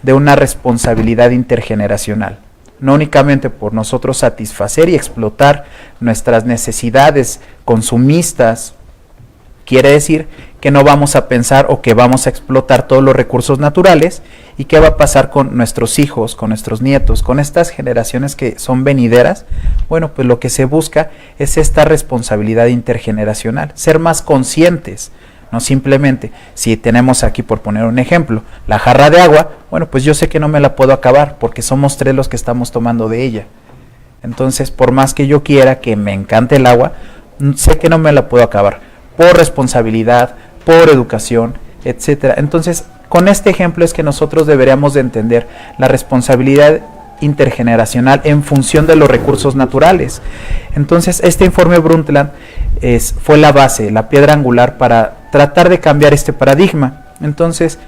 de una responsabilidad intergeneracional, no únicamente por nosotros satisfacer y explotar nuestras necesidades consumistas. Quiere decir que no vamos a pensar o que vamos a explotar todos los recursos naturales, y qué va a pasar con nuestros hijos, con nuestros nietos, con estas generaciones que son venideras. Bueno, pues lo que se busca es esta responsabilidad intergeneracional, ser más conscientes. No simplemente, si tenemos aquí, por poner un ejemplo, la jarra de agua, bueno, pues yo sé que no me la puedo acabar porque somos 3 los que estamos tomando de ella. Entonces, por más que yo quiera, que me encante el agua, sé que no me la puedo acabar, por responsabilidad, por educación, etcétera. Entonces, con este ejemplo es que nosotros deberíamos de entender la responsabilidad intergeneracional en función de los recursos naturales. Entonces, este informe Brundtland fue la base, la piedra angular para tratar de cambiar este paradigma. Entonces,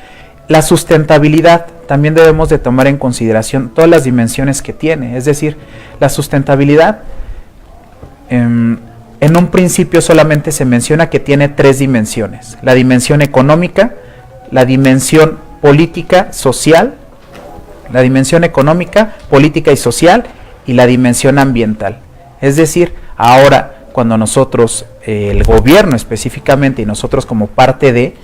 la sustentabilidad también debemos de tomar en consideración todas las dimensiones que tiene. Es decir, la sustentabilidad en un principio solamente se menciona que tiene 3 dimensiones: la dimensión económica, la dimensión política, social, la dimensión económica, política y social, y la dimensión ambiental. Es decir, ahora cuando nosotros, el gobierno específicamente, y nosotros como parte de,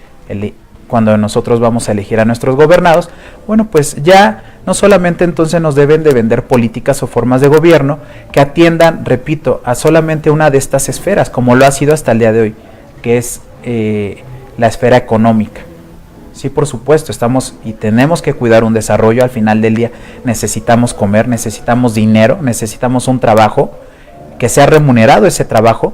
cuando nosotros vamos a elegir a nuestros gobernados, bueno, pues ya no solamente entonces nos deben de vender políticas o formas de gobierno que atiendan, repito, a solamente una de estas esferas, como lo ha sido hasta el día de hoy, que es la esfera económica. Sí, por supuesto, estamos y tenemos que cuidar un desarrollo. Al final del día necesitamos comer, necesitamos dinero, necesitamos un trabajo, que sea remunerado ese trabajo,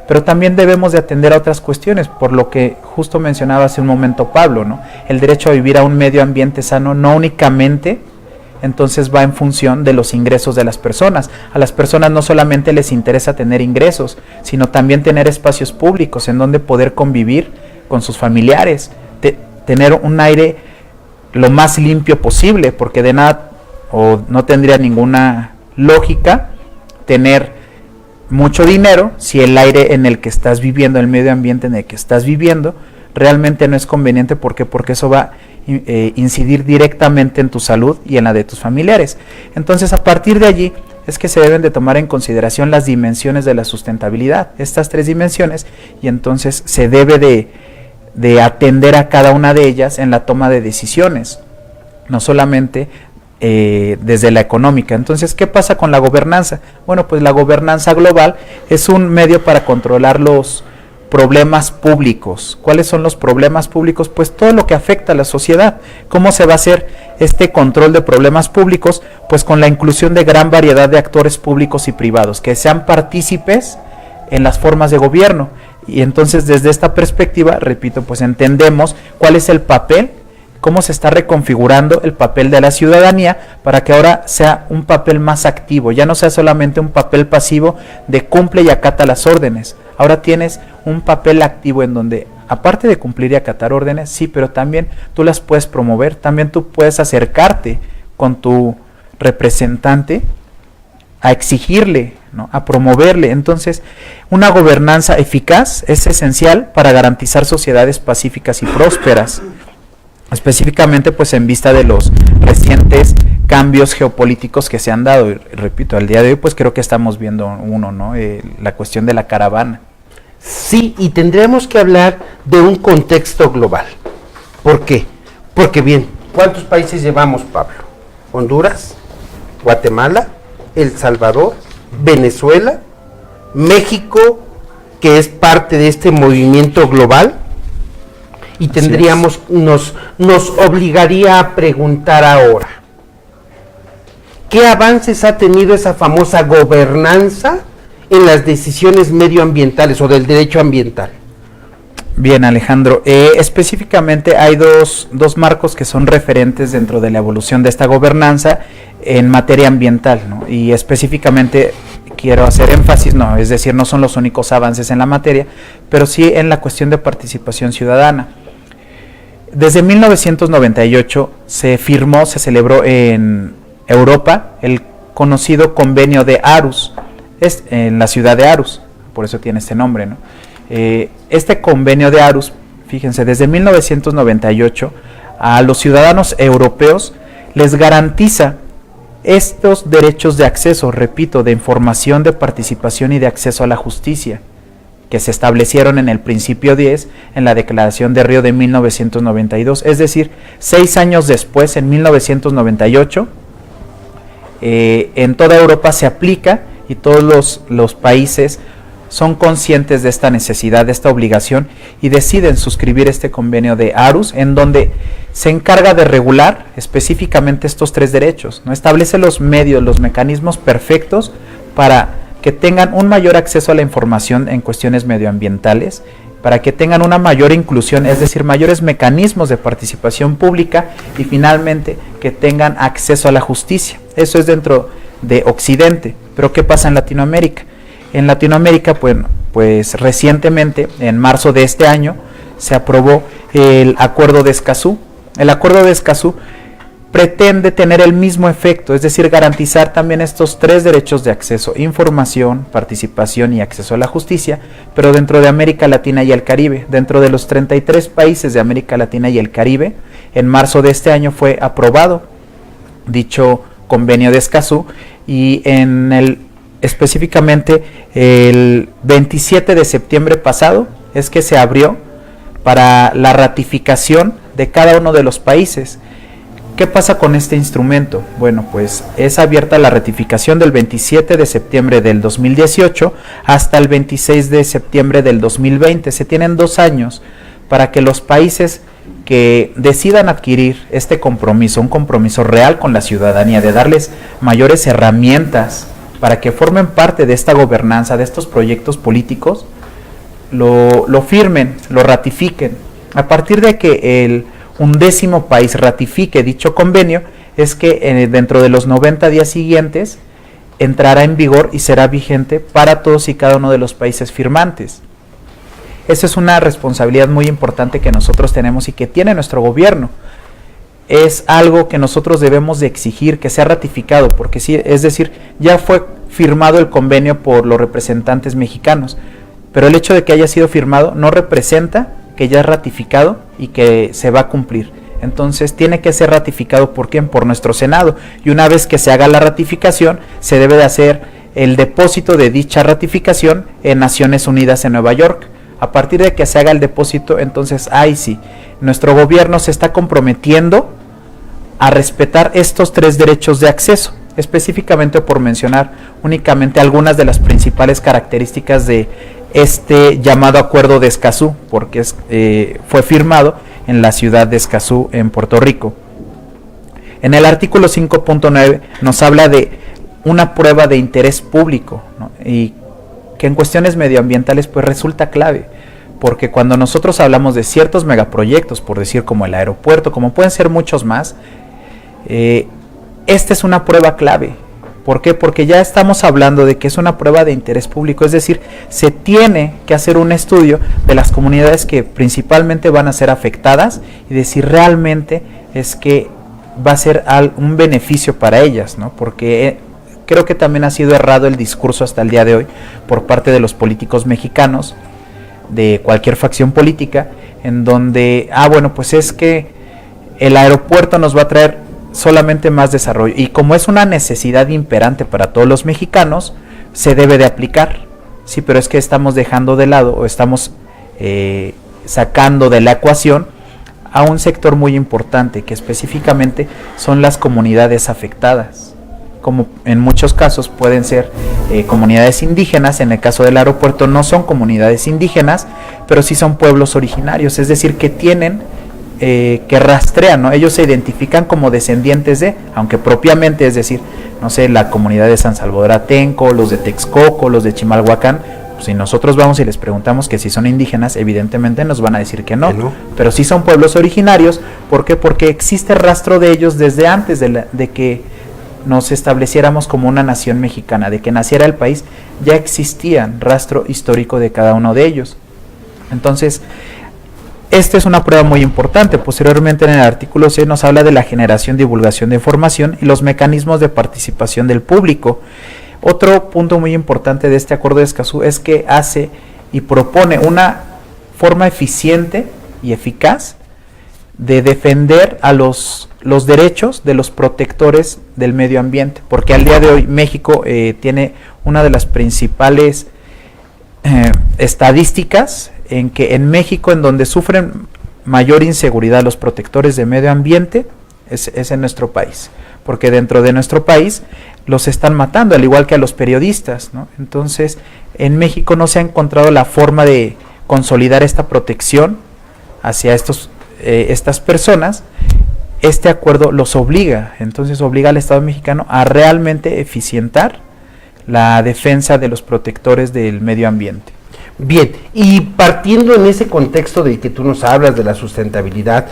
pero también debemos de atender a otras cuestiones, por lo que justo mencionaba hace un momento Pablo, ¿no? El derecho a vivir a un medio ambiente sano no únicamente entonces va en función de los ingresos de las personas. A las personas no solamente les interesa tener ingresos, sino también tener espacios públicos en donde poder convivir con sus familiares, tener un aire lo más limpio posible, porque de nada o no tendría ninguna lógica tener mucho dinero si el aire en el que estás viviendo, el medio ambiente en el que estás viviendo, realmente no es conveniente. ¿Por qué? Porque eso va a incidir directamente en tu salud y en la de tus familiares. Entonces, a partir de allí es que se deben de tomar en consideración las dimensiones de la sustentabilidad, estas 3 dimensiones, y entonces se debe de atender a cada una de ellas en la toma de decisiones, no solamente desde la económica. Entonces, ¿qué pasa con la gobernanza? Bueno, pues la gobernanza global es un medio para controlar los problemas públicos. ¿Cuáles son los problemas públicos? Pues todo lo que afecta a la sociedad. ¿Cómo se va a hacer este control de problemas públicos? Pues con la inclusión de gran variedad de actores públicos y privados que sean partícipes en las formas de gobierno. Y entonces, desde esta perspectiva, repito, pues entendemos cuál es el papel, cómo se está reconfigurando el papel de la ciudadanía para que ahora sea un papel más activo, ya no sea solamente un papel pasivo de cumple y acata las órdenes. Ahora tienes un papel activo en donde, aparte de cumplir y acatar órdenes, sí, pero también tú las puedes promover, también tú puedes acercarte con tu representante a exigirle, ¿no?, a promoverle. Entonces, una gobernanza eficaz es esencial para garantizar sociedades pacíficas y prósperas, específicamente pues en vista de los recientes cambios geopolíticos que se han dado. Y repito, al día de hoy pues creo que estamos viendo uno, ¿no? La cuestión de la caravana. Sí, y tendríamos que hablar de un contexto global. ¿Por qué? Porque bien, ¿cuántos países llevamos, Pablo? Honduras, Guatemala, El Salvador, Venezuela, México, que es parte de este movimiento global, y tendríamos, nos obligaría a preguntar ahora, ¿qué avances ha tenido esa famosa gobernanza en las decisiones medioambientales o del derecho ambiental? Bien, Alejandro, específicamente hay dos marcos que son referentes dentro de la evolución de esta gobernanza en materia ambiental, ¿no? Y específicamente quiero hacer énfasis, es decir, no son los únicos avances en la materia, pero sí en la cuestión de participación ciudadana. Desde 1998 se celebró en Europa el conocido convenio de Aarhus, en la ciudad de Aarhus, por eso tiene este nombre, ¿no? Este convenio de Aarhus, fíjense, desde 1998 a los ciudadanos europeos les garantiza estos derechos de acceso, repito, de información, de participación y de acceso a la justicia, que se establecieron en el principio 10 en la Declaración de Río de 1992, es decir, 6 años después, en 1998, en toda Europa se aplica y todos los países son conscientes de esta necesidad, de esta obligación, y deciden suscribir este convenio de Aarhus, en donde se encarga de regular específicamente estos 3 derechos, ¿no? Establece los medios, los mecanismos perfectos para que tengan un mayor acceso a la información en cuestiones medioambientales, para que tengan una mayor inclusión, es decir, mayores mecanismos de participación pública, y finalmente que tengan acceso a la justicia. Eso es dentro de Occidente. Pero ¿qué pasa en Latinoamérica? En Latinoamérica, pues recientemente, en marzo de este año, se aprobó el Acuerdo de Escazú. El Acuerdo de Escazú pretende tener el mismo efecto, es decir, garantizar también estos 3 derechos de acceso: información, participación y acceso a la justicia, pero dentro de América Latina y el Caribe. Dentro de los 33 países de América Latina y el Caribe, en marzo de este año fue aprobado dicho convenio de Escazú, y específicamente el 27 de septiembre pasado es que se abrió para la ratificación de cada uno de los países. ¿Qué pasa con este instrumento? Bueno, pues es abierta la ratificación del 27 de septiembre del 2018 hasta el 26 de septiembre del 2020. Se tienen 2 años para que los países que decidan adquirir este compromiso, un compromiso real con la ciudadanía, de darles mayores herramientas para que formen parte de esta gobernanza, de estos proyectos políticos, lo firmen, lo ratifiquen. A partir de que el 11º país ratifique dicho convenio, es que dentro de los 90 días siguientes entrará en vigor y será vigente para todos y cada uno de los países firmantes. Esa es una responsabilidad muy importante que nosotros tenemos y que tiene nuestro gobierno. Es algo que nosotros debemos de exigir que sea ratificado, porque sí, es decir, ya fue firmado el convenio por los representantes mexicanos, pero el hecho de que haya sido firmado no representa que ya es ratificado y que se va a cumplir. Entonces tiene que ser ratificado ¿por quién? Por nuestro Senado, y una vez que se haga la ratificación se debe de hacer el depósito de dicha ratificación en Naciones Unidas en Nueva York. A partir de que se haga el depósito, entonces ahí sí, nuestro gobierno se está comprometiendo a respetar estos 3 derechos de acceso, específicamente por mencionar únicamente algunas de las principales características de este llamado Acuerdo de Escazú, porque fue firmado en la ciudad de Escazú, en Puerto Rico. En el artículo 5.9 nos habla de una prueba de interés público, ¿no? Y que en cuestiones medioambientales pues resulta clave, porque cuando nosotros hablamos de ciertos megaproyectos, por decir como el aeropuerto, como pueden ser muchos más, esta es una prueba clave. ¿Por qué? Porque ya estamos hablando de que es una prueba de interés público, es decir, se tiene que hacer un estudio de las comunidades que principalmente van a ser afectadas y de si realmente es que va a ser un beneficio para ellas, ¿no? Porque creo que también ha sido errado el discurso hasta el día de hoy por parte de los políticos mexicanos, de cualquier facción política, en donde, bueno, pues es que el aeropuerto nos va a traer solamente más desarrollo, y como es una necesidad imperante para todos los mexicanos, se debe de aplicar. Sí, pero es que estamos dejando de lado o estamos sacando de la ecuación a un sector muy importante, que específicamente son las comunidades afectadas. como en muchos casos pueden ser comunidades indígenas. En el caso del aeropuerto no son comunidades indígenas, pero sí son pueblos originarios, es decir, que tienen, que rastrean, ¿no? Ellos se identifican como descendientes de, aunque propiamente, es decir, no sé, la comunidad de San Salvador Atenco, los de Texcoco, los de Chimalhuacán, pues si nosotros vamos y les preguntamos que si son indígenas, evidentemente nos van a decir que no, pero sí son pueblos originarios. ¿Por qué? Porque existe rastro de ellos desde antes de que nos estableciéramos como una nación mexicana, de que naciera el país, ya existían rastro histórico de cada uno de ellos. Entonces, esta es una prueba muy importante. Posteriormente, en el artículo C nos habla de la generación, divulgación de información y los mecanismos de participación del público. Otro punto muy importante de este acuerdo de Escazú es que hace y propone una forma eficiente y eficaz de defender a los derechos de los protectores del medio ambiente, porque al día de hoy México tiene una de las principales estadísticas en que en México, en donde sufren mayor inseguridad los protectores de medio ambiente, es en nuestro país, porque dentro de nuestro país los están matando, al igual que a los periodistas, ¿no? Entonces, en México no se ha encontrado la forma de consolidar esta protección hacia estas personas. Este acuerdo los obliga, entonces obliga al Estado mexicano a realmente eficientar la defensa de los protectores del medio ambiente. Bien, y partiendo en ese contexto de que tú nos hablas de la sustentabilidad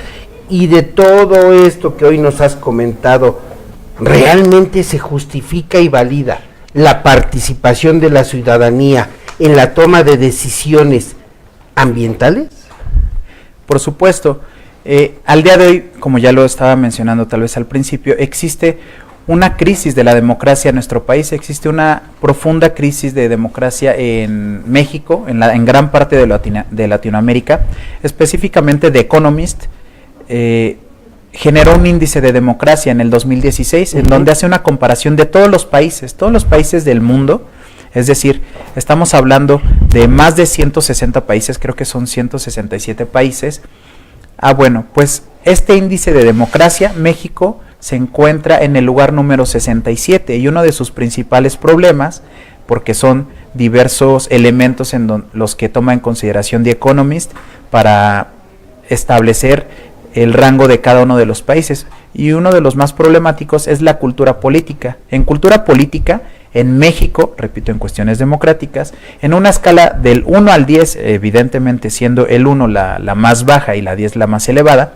y de todo esto que hoy nos has comentado, ¿realmente se justifica y valida la participación de la ciudadanía en la toma de decisiones ambientales? Por supuesto. Al día de hoy, como ya lo estaba mencionando tal vez al principio, existe una crisis de la democracia en nuestro país, existe una profunda crisis de democracia en México, en gran parte de Latinoamérica. Específicamente The Economist generó un índice de democracia en el 2016, en donde hace una comparación de todos los países del mundo. Es decir, estamos hablando de más de 160 países, creo que son 167 países. Bueno, pues este índice de democracia, México se encuentra en el lugar número 67, y uno de sus principales problemas, porque son diversos elementos en los que toma en consideración The Economist para establecer el rango de cada uno de los países, y uno de los más problemáticos es la cultura política. En cultura política, en México, repito, en cuestiones democráticas, en una escala del 1 al 10, evidentemente siendo el 1 la más baja y la 10 la más elevada,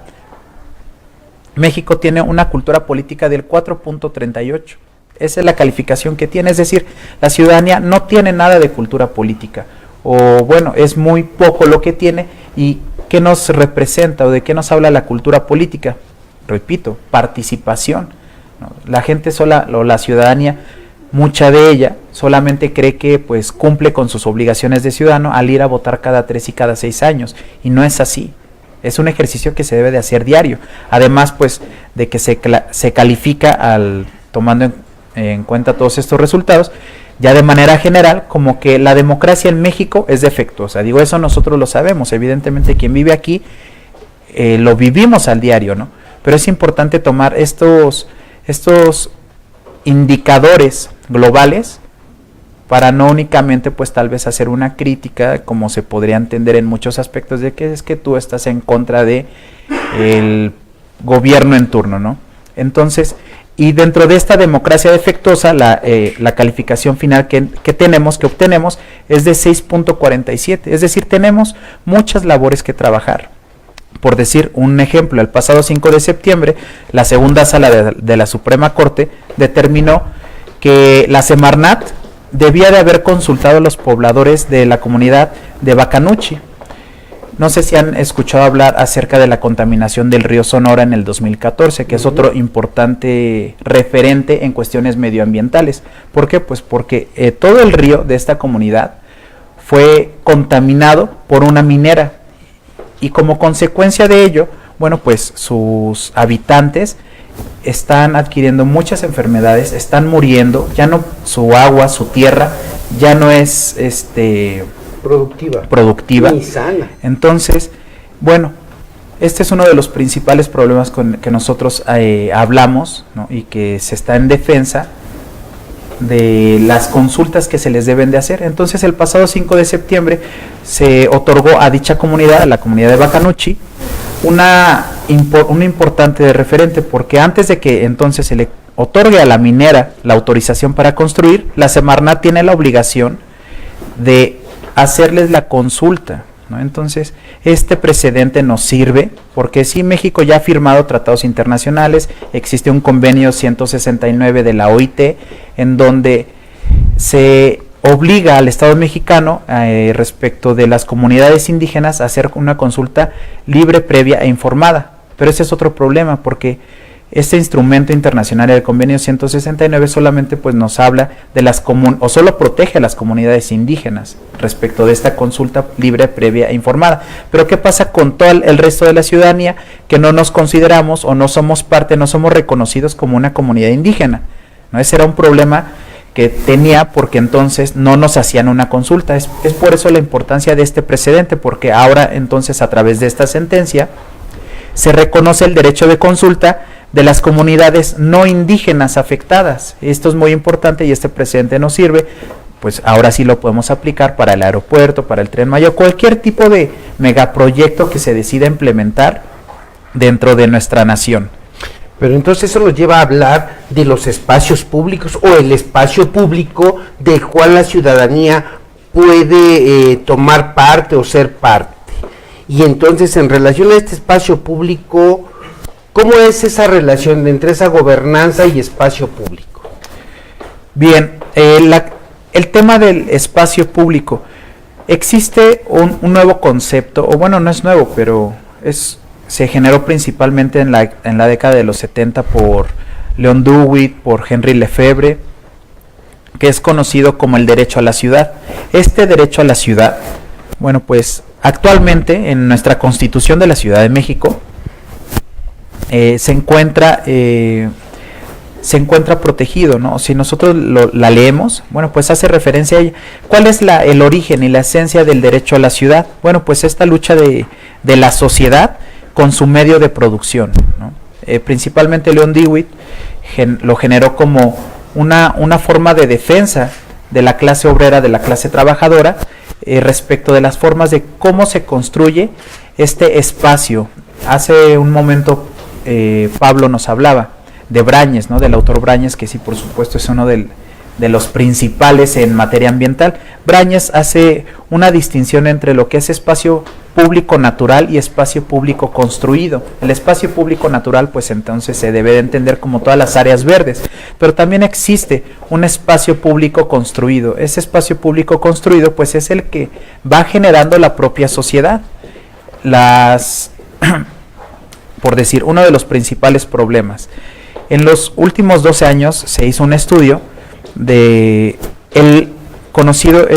México tiene una cultura política del 4.38. Esa es la calificación que tiene, es decir, la ciudadanía no tiene nada de cultura política, o bueno, es muy poco lo que tiene. ¿Y qué nos representa o de qué nos habla la cultura política? Repito, participación, ¿no? La gente sola, o la ciudadanía, mucha de ella solamente cree que pues cumple con sus obligaciones de ciudadano al ir a votar cada 3 y cada 6 años, y no es así. Es un ejercicio que se debe de hacer diario, además pues de que se califica tomando en cuenta todos estos resultados, ya de manera general, como que la democracia en México es defectuosa. Digo, eso nosotros lo sabemos, evidentemente quien vive aquí lo vivimos al diario, ¿no? Pero es importante tomar estos indicadores globales para no únicamente pues tal vez hacer una crítica, como se podría entender en muchos aspectos, de que es que tú estás en contra de el gobierno en turno, ¿no? Entonces, y dentro de esta democracia defectuosa, la calificación final que obtenemos es de 6.47, es decir, tenemos muchas labores que trabajar. Por decir un ejemplo, el pasado 5 de septiembre, la segunda sala de la Suprema Corte determinó que la Semarnat debía de haber consultado a los pobladores de la comunidad de Bacanuchi. No sé si han escuchado hablar acerca de la contaminación del río Sonora en el 2014, que es otro importante referente en cuestiones medioambientales. ¿Por qué? Pues porque todo el río de esta comunidad fue contaminado por una minera, y como consecuencia de ello, bueno, pues sus habitantes están adquiriendo muchas enfermedades, están muriendo, ya no, su agua, su tierra ya no es productiva ni sana. Entonces, bueno, este es uno de los principales problemas con que nosotros hablamos, ¿no? Y que se está en defensa de las consultas que se les deben de hacer. Entonces el pasado 5 de septiembre se otorgó a dicha comunidad, a la comunidad de Bacanuchi, una importante de referente, porque antes de que entonces se le otorgue a la minera la autorización para construir, la Semarnat tiene la obligación de hacerles la consulta, ¿no? Entonces, este precedente nos sirve porque sí, México ya ha firmado tratados internacionales, existe un convenio 169 de la OIT, en donde se obliga al Estado mexicano respecto de las comunidades indígenas a hacer una consulta libre, previa e informada. Pero ese es otro problema, porque este instrumento internacional del convenio 169 solamente pues nos habla de las o solo protege a las comunidades indígenas respecto de esta consulta libre, previa e informada. Pero ¿qué pasa con todo el resto de la ciudadanía que no nos consideramos o no somos parte, no somos reconocidos como una comunidad indígena? ¿No? Ese era un problema que tenía, porque entonces no nos hacían una consulta. Es por eso la importancia de este precedente, porque ahora entonces a través de esta sentencia se reconoce el derecho de consulta de las comunidades no indígenas afectadas. Esto es muy importante y este precedente nos sirve, pues ahora sí lo podemos aplicar para el aeropuerto, para el Tren Maya, cualquier tipo de megaproyecto que se decida implementar dentro de nuestra nación. Pero entonces eso nos lleva a hablar de los espacios públicos o el espacio público del cual la ciudadanía puede tomar parte o ser parte. Y entonces, en relación a este espacio público, ¿cómo es esa relación entre esa gobernanza y espacio público? Bien, el tema del espacio público, existe un nuevo concepto, o bueno, no es nuevo, pero se generó principalmente en la década de los 70 por Leon Dewitt, por Henry Lefebvre, que es conocido como el derecho a la ciudad. Este derecho a la ciudad, bueno, pues actualmente en nuestra Constitución de la Ciudad de México se encuentra protegido, ¿no? Si nosotros la leemos, bueno, pues hace referencia a ella. ¿Cuál es el origen y la esencia del derecho a la ciudad? Bueno, pues esta lucha de la sociedad con su medio de producción, ¿no? Principalmente Leon Dewitt lo generó como una forma de defensa de la clase obrera, de la clase trabajadora, respecto de las formas de cómo se construye este espacio. Hace un momento Pablo nos hablaba de Brañes, ¿no? Del autor Brañes, que sí, por supuesto, es uno de los principales en materia ambiental. Brañes hace una distinción entre lo que es espacio público natural y espacio público construido. El espacio público natural, pues entonces se debe de entender como todas las áreas verdes, pero también existe un espacio público construido. Ese espacio público construido, pues es el que va generando la propia sociedad. Por decir, uno de los principales problemas. En los últimos 12 años se hizo un estudio de el conocido,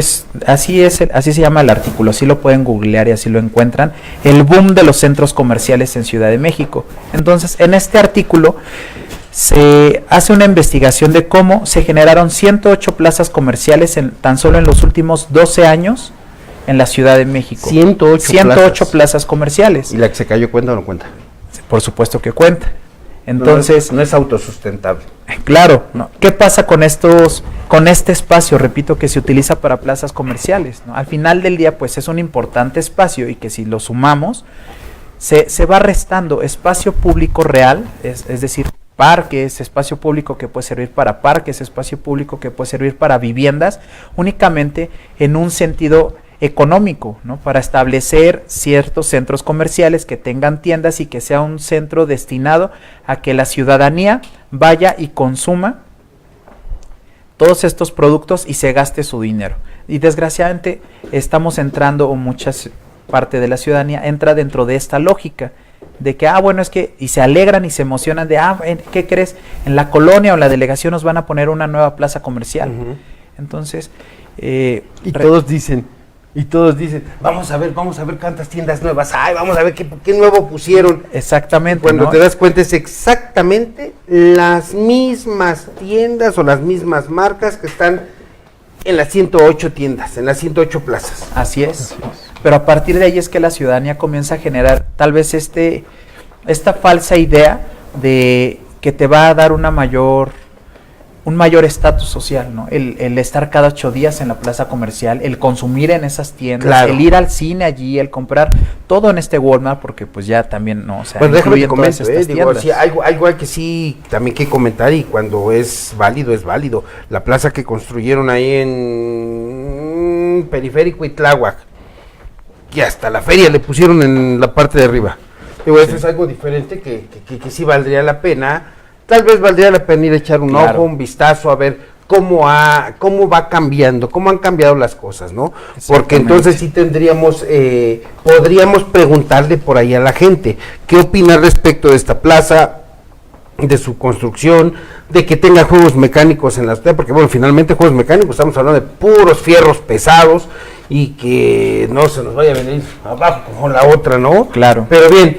así se llama el artículo, así lo pueden googlear y así lo encuentran, el boom de los centros comerciales en Ciudad de México. Entonces, en este artículo se hace una investigación de cómo se generaron 108 plazas comerciales tan solo en los últimos 12 años en la Ciudad de México. 108 plazas comerciales. ¿Y la que se cayó cuenta o no cuenta? Por supuesto que cuenta. Entonces, no es autosustentable. Claro, ¿no? ¿Qué pasa con este espacio, repito, que se utiliza para plazas comerciales, ¿no? Al final del día, pues es un importante espacio y que si lo sumamos, se va restando espacio público real, es decir, parques, espacio público que puede servir para parques, espacio público que puede servir para viviendas, únicamente en un sentido económico, ¿no? Para establecer ciertos centros comerciales que tengan tiendas y que sea un centro destinado a que la ciudadanía vaya y consuma todos estos productos y se gaste su dinero. Y desgraciadamente estamos entrando, o mucha parte de la ciudadanía entra dentro de esta lógica de que, bueno, es que, y se alegran y se emocionan de, ¿qué crees? En la colonia o en la delegación nos van a poner una nueva plaza comercial. Entonces, y todos dicen, vamos a ver cuántas tiendas nuevas hay, vamos a ver qué nuevo pusieron. Exactamente. Cuando ¿no? te das cuenta es exactamente las mismas tiendas o las mismas marcas que están en las 108 tiendas, en las 108 plazas. Así es. Pero a partir de ahí es que la ciudadanía comienza a generar tal vez esta falsa idea de que te va a dar una mayor un mayor estatus social, ¿no? El estar cada 8 días en la plaza comercial, el consumir en esas tiendas, Claro. el ir al cine allí, el comprar todo en este Walmart, porque pues ya también, ¿no? O sea, Bueno, déjame te incluyen todas comento, estas digo, tiendas. sí, algo que sí también que comentar, y cuando es válido, es válido. La plaza que construyeron ahí en Periférico y Tláhuac, que hasta la feria le pusieron en la parte de arriba. Digo, eso es algo diferente que sí valdría la pena. Tal vez valdría la pena ir a echar un Claro. ojo, un vistazo, a ver cómo va cambiando, cómo han cambiado las cosas, ¿no? Porque Exactamente. entonces sí podríamos preguntarle por ahí a la gente, ¿qué opina respecto de esta plaza, de su construcción, de que tenga juegos mecánicos en la ciudad? Porque bueno, finalmente juegos mecánicos, estamos hablando de puros fierros pesados, y que no se nos vaya a venir abajo como la otra, ¿no? Claro. Pero bien,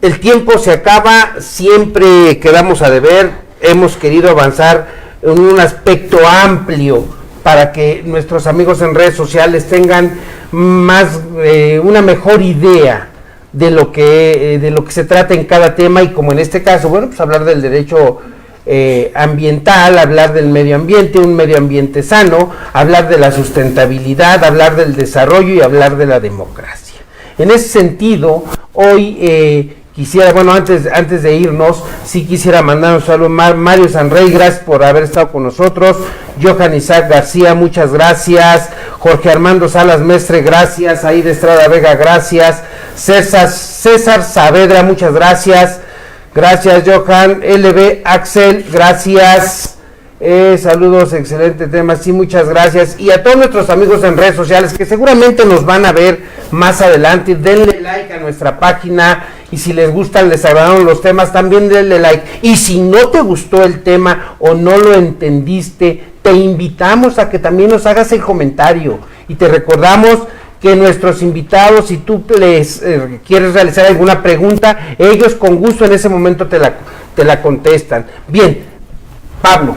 el tiempo se acaba, siempre quedamos a deber, hemos querido avanzar en un aspecto amplio para que nuestros amigos en redes sociales tengan una mejor idea de lo que se trata en cada tema, y como en este caso, bueno, pues hablar del derecho ambiental, hablar del medio ambiente, un medio ambiente sano, hablar de la sustentabilidad, hablar del desarrollo y hablar de la democracia. En ese sentido, hoy quisiera, bueno, antes de irnos, sí quisiera mandar un saludo a Mario Sanrey, gracias por haber estado con nosotros. Johan Isaac García, muchas gracias. Jorge Armando Salas Mestre, gracias. Aida Estrada Vega, gracias. César Saavedra, muchas gracias. Gracias, Johan. LB Axel, gracias. Saludos, excelente tema, sí, muchas gracias. Y a todos nuestros amigos en redes sociales que seguramente nos van a ver más adelante, denle like a nuestra página, y si les gustan, les agradaron los temas, también denle like. Y si no te gustó el tema o no lo entendiste, te invitamos a que también nos hagas el comentario, y te recordamos que nuestros invitados, si tú les quieres realizar alguna pregunta, ellos con gusto en ese momento te la contestan. Bien, Pablo,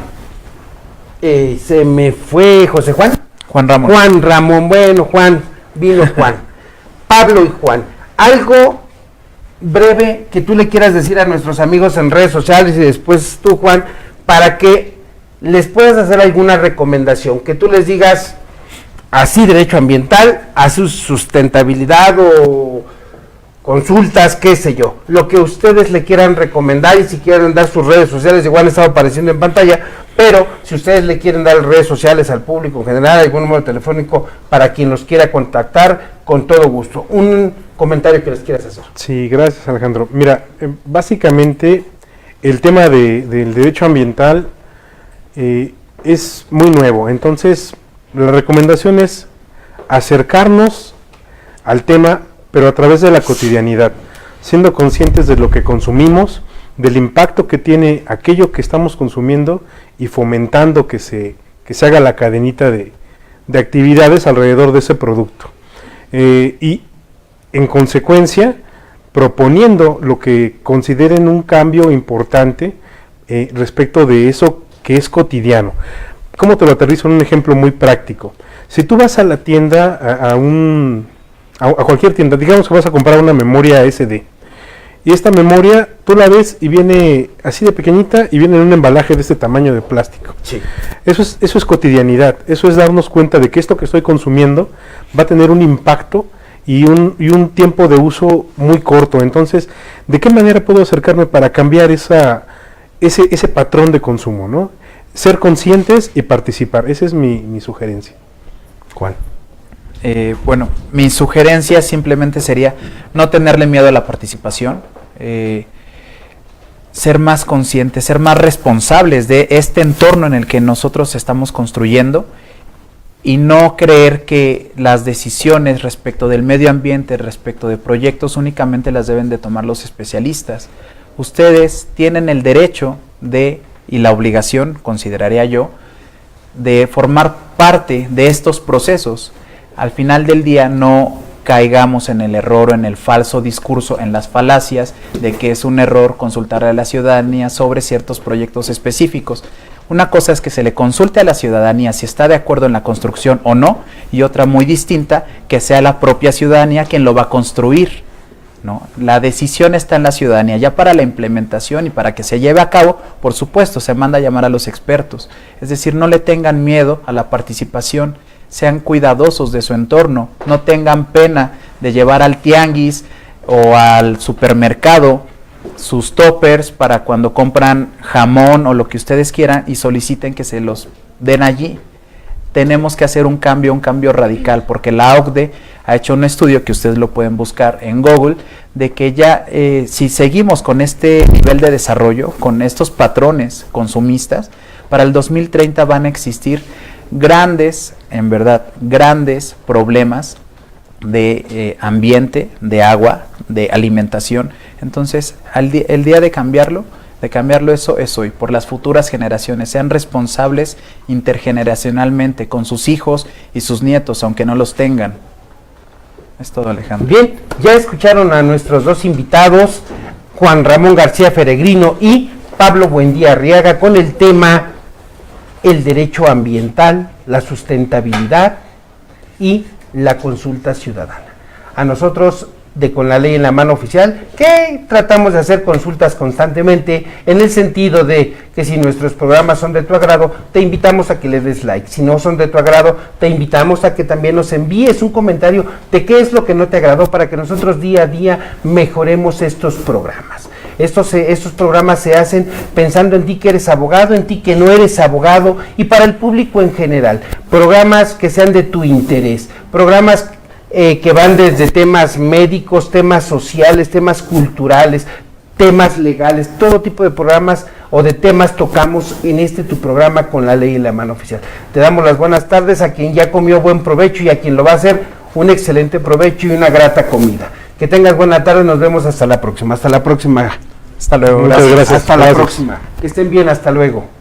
se me fue José Juan. Juan Ramón. Juan Ramón, bueno, vino Juan. Pablo y Juan, algo breve que tú le quieras decir a nuestros amigos en redes sociales, y después tú, Juan, para que les puedas hacer alguna recomendación, que tú les digas así derecho ambiental, a su sustentabilidad o consultas, qué sé yo, lo que ustedes le quieran recomendar, y si quieren dar sus redes sociales, igual estaba apareciendo en pantalla, pero si ustedes le quieren dar redes sociales al público en general, algún número telefónico para quien los quiera contactar, con todo gusto. Un comentario que les quieras hacer. Sí, gracias, Alejandro. Mira, básicamente el tema del derecho ambiental es muy nuevo, entonces la recomendación es acercarnos al tema, pero a través de la cotidianidad, siendo conscientes de lo que consumimos, del impacto que tiene aquello que estamos consumiendo, y fomentando que se haga la cadenita de actividades alrededor de ese producto. Y en consecuencia, proponiendo lo que consideren un cambio importante respecto de eso que es cotidiano. ¿Cómo te lo aterrizo en un ejemplo muy práctico? Si tú vas a la tienda, a cualquier tienda, digamos que vas a comprar una memoria SD, y esta memoria tú la ves y viene así de pequeñita, y viene en un embalaje de este tamaño de plástico. Sí. Eso es cotidianidad, eso es darnos cuenta de que esto que estoy consumiendo va a tener un impacto y un tiempo de uso muy corto. Entonces, ¿de qué manera puedo acercarme para cambiar ese patrón de consumo, ¿no? Ser conscientes y participar, esa es mi sugerencia. Juan. Bueno, mi sugerencia simplemente sería no tenerle miedo a la participación, ser más conscientes, ser más responsables de este entorno en el que nosotros estamos construyendo, y no creer que las decisiones respecto del medio ambiente, respecto de proyectos, únicamente las deben de tomar los especialistas. Ustedes tienen el derecho y la obligación, consideraría yo, de formar parte de estos procesos. Al final del día no caigamos en el error o en el falso discurso, en las falacias de que es un error consultar a la ciudadanía sobre ciertos proyectos específicos. Una cosa es que se le consulte a la ciudadanía si está de acuerdo en la construcción o no, y otra muy distinta, que sea la propia ciudadanía quien lo va a construir. ¿no? La decisión está en la ciudadanía. Ya para la implementación y para que se lleve a cabo, por supuesto, se manda a llamar a los expertos. Es decir, no le tengan miedo a la participación, sean cuidadosos de su entorno, no tengan pena de llevar al tianguis o al supermercado sus toppers para cuando compran jamón o lo que ustedes quieran y soliciten que se los den allí. Tenemos que hacer un cambio radical, porque la OCDE ha hecho un estudio que ustedes lo pueden buscar en Google, de que ya si seguimos con este nivel de desarrollo, con estos patrones consumistas, para el 2030 van a existir grandes, en verdad, grandes problemas de ambiente, de agua, de alimentación. Entonces, el día de cambiarlo eso es hoy, por las futuras generaciones. Sean responsables intergeneracionalmente con sus hijos y sus nietos, aunque no los tengan. Es todo, Alejandro. Bien, ya escucharon a nuestros dos invitados, Juan Ramón García Feregrino y Pablo Buendía Arriaga, con el tema el derecho ambiental, la sustentabilidad y la consulta ciudadana. A nosotros, de Con la Ley en la Mano Oficial, que tratamos de hacer consultas constantemente, en el sentido de que si nuestros programas son de tu agrado, te invitamos a que le des like. Si no son de tu agrado, te invitamos a que también nos envíes un comentario de qué es lo que no te agradó, para que nosotros día a día mejoremos estos programas. Estos programas se hacen pensando en ti que eres abogado, en ti que no eres abogado, y para el público en general. Programas que sean de tu interés, programas que van desde temas médicos, temas sociales, temas culturales, temas legales, todo tipo de programas o de temas tocamos en tu programa Con la Ley en la Mano Oficial. Te damos las buenas tardes a quien ya comió, buen provecho, y a quien lo va a hacer, un excelente provecho y una grata comida. Que tengas buena tarde, nos vemos hasta la próxima. Hasta la próxima. Hasta luego. Muchas gracias. Hasta la próxima. Que estén bien, hasta luego.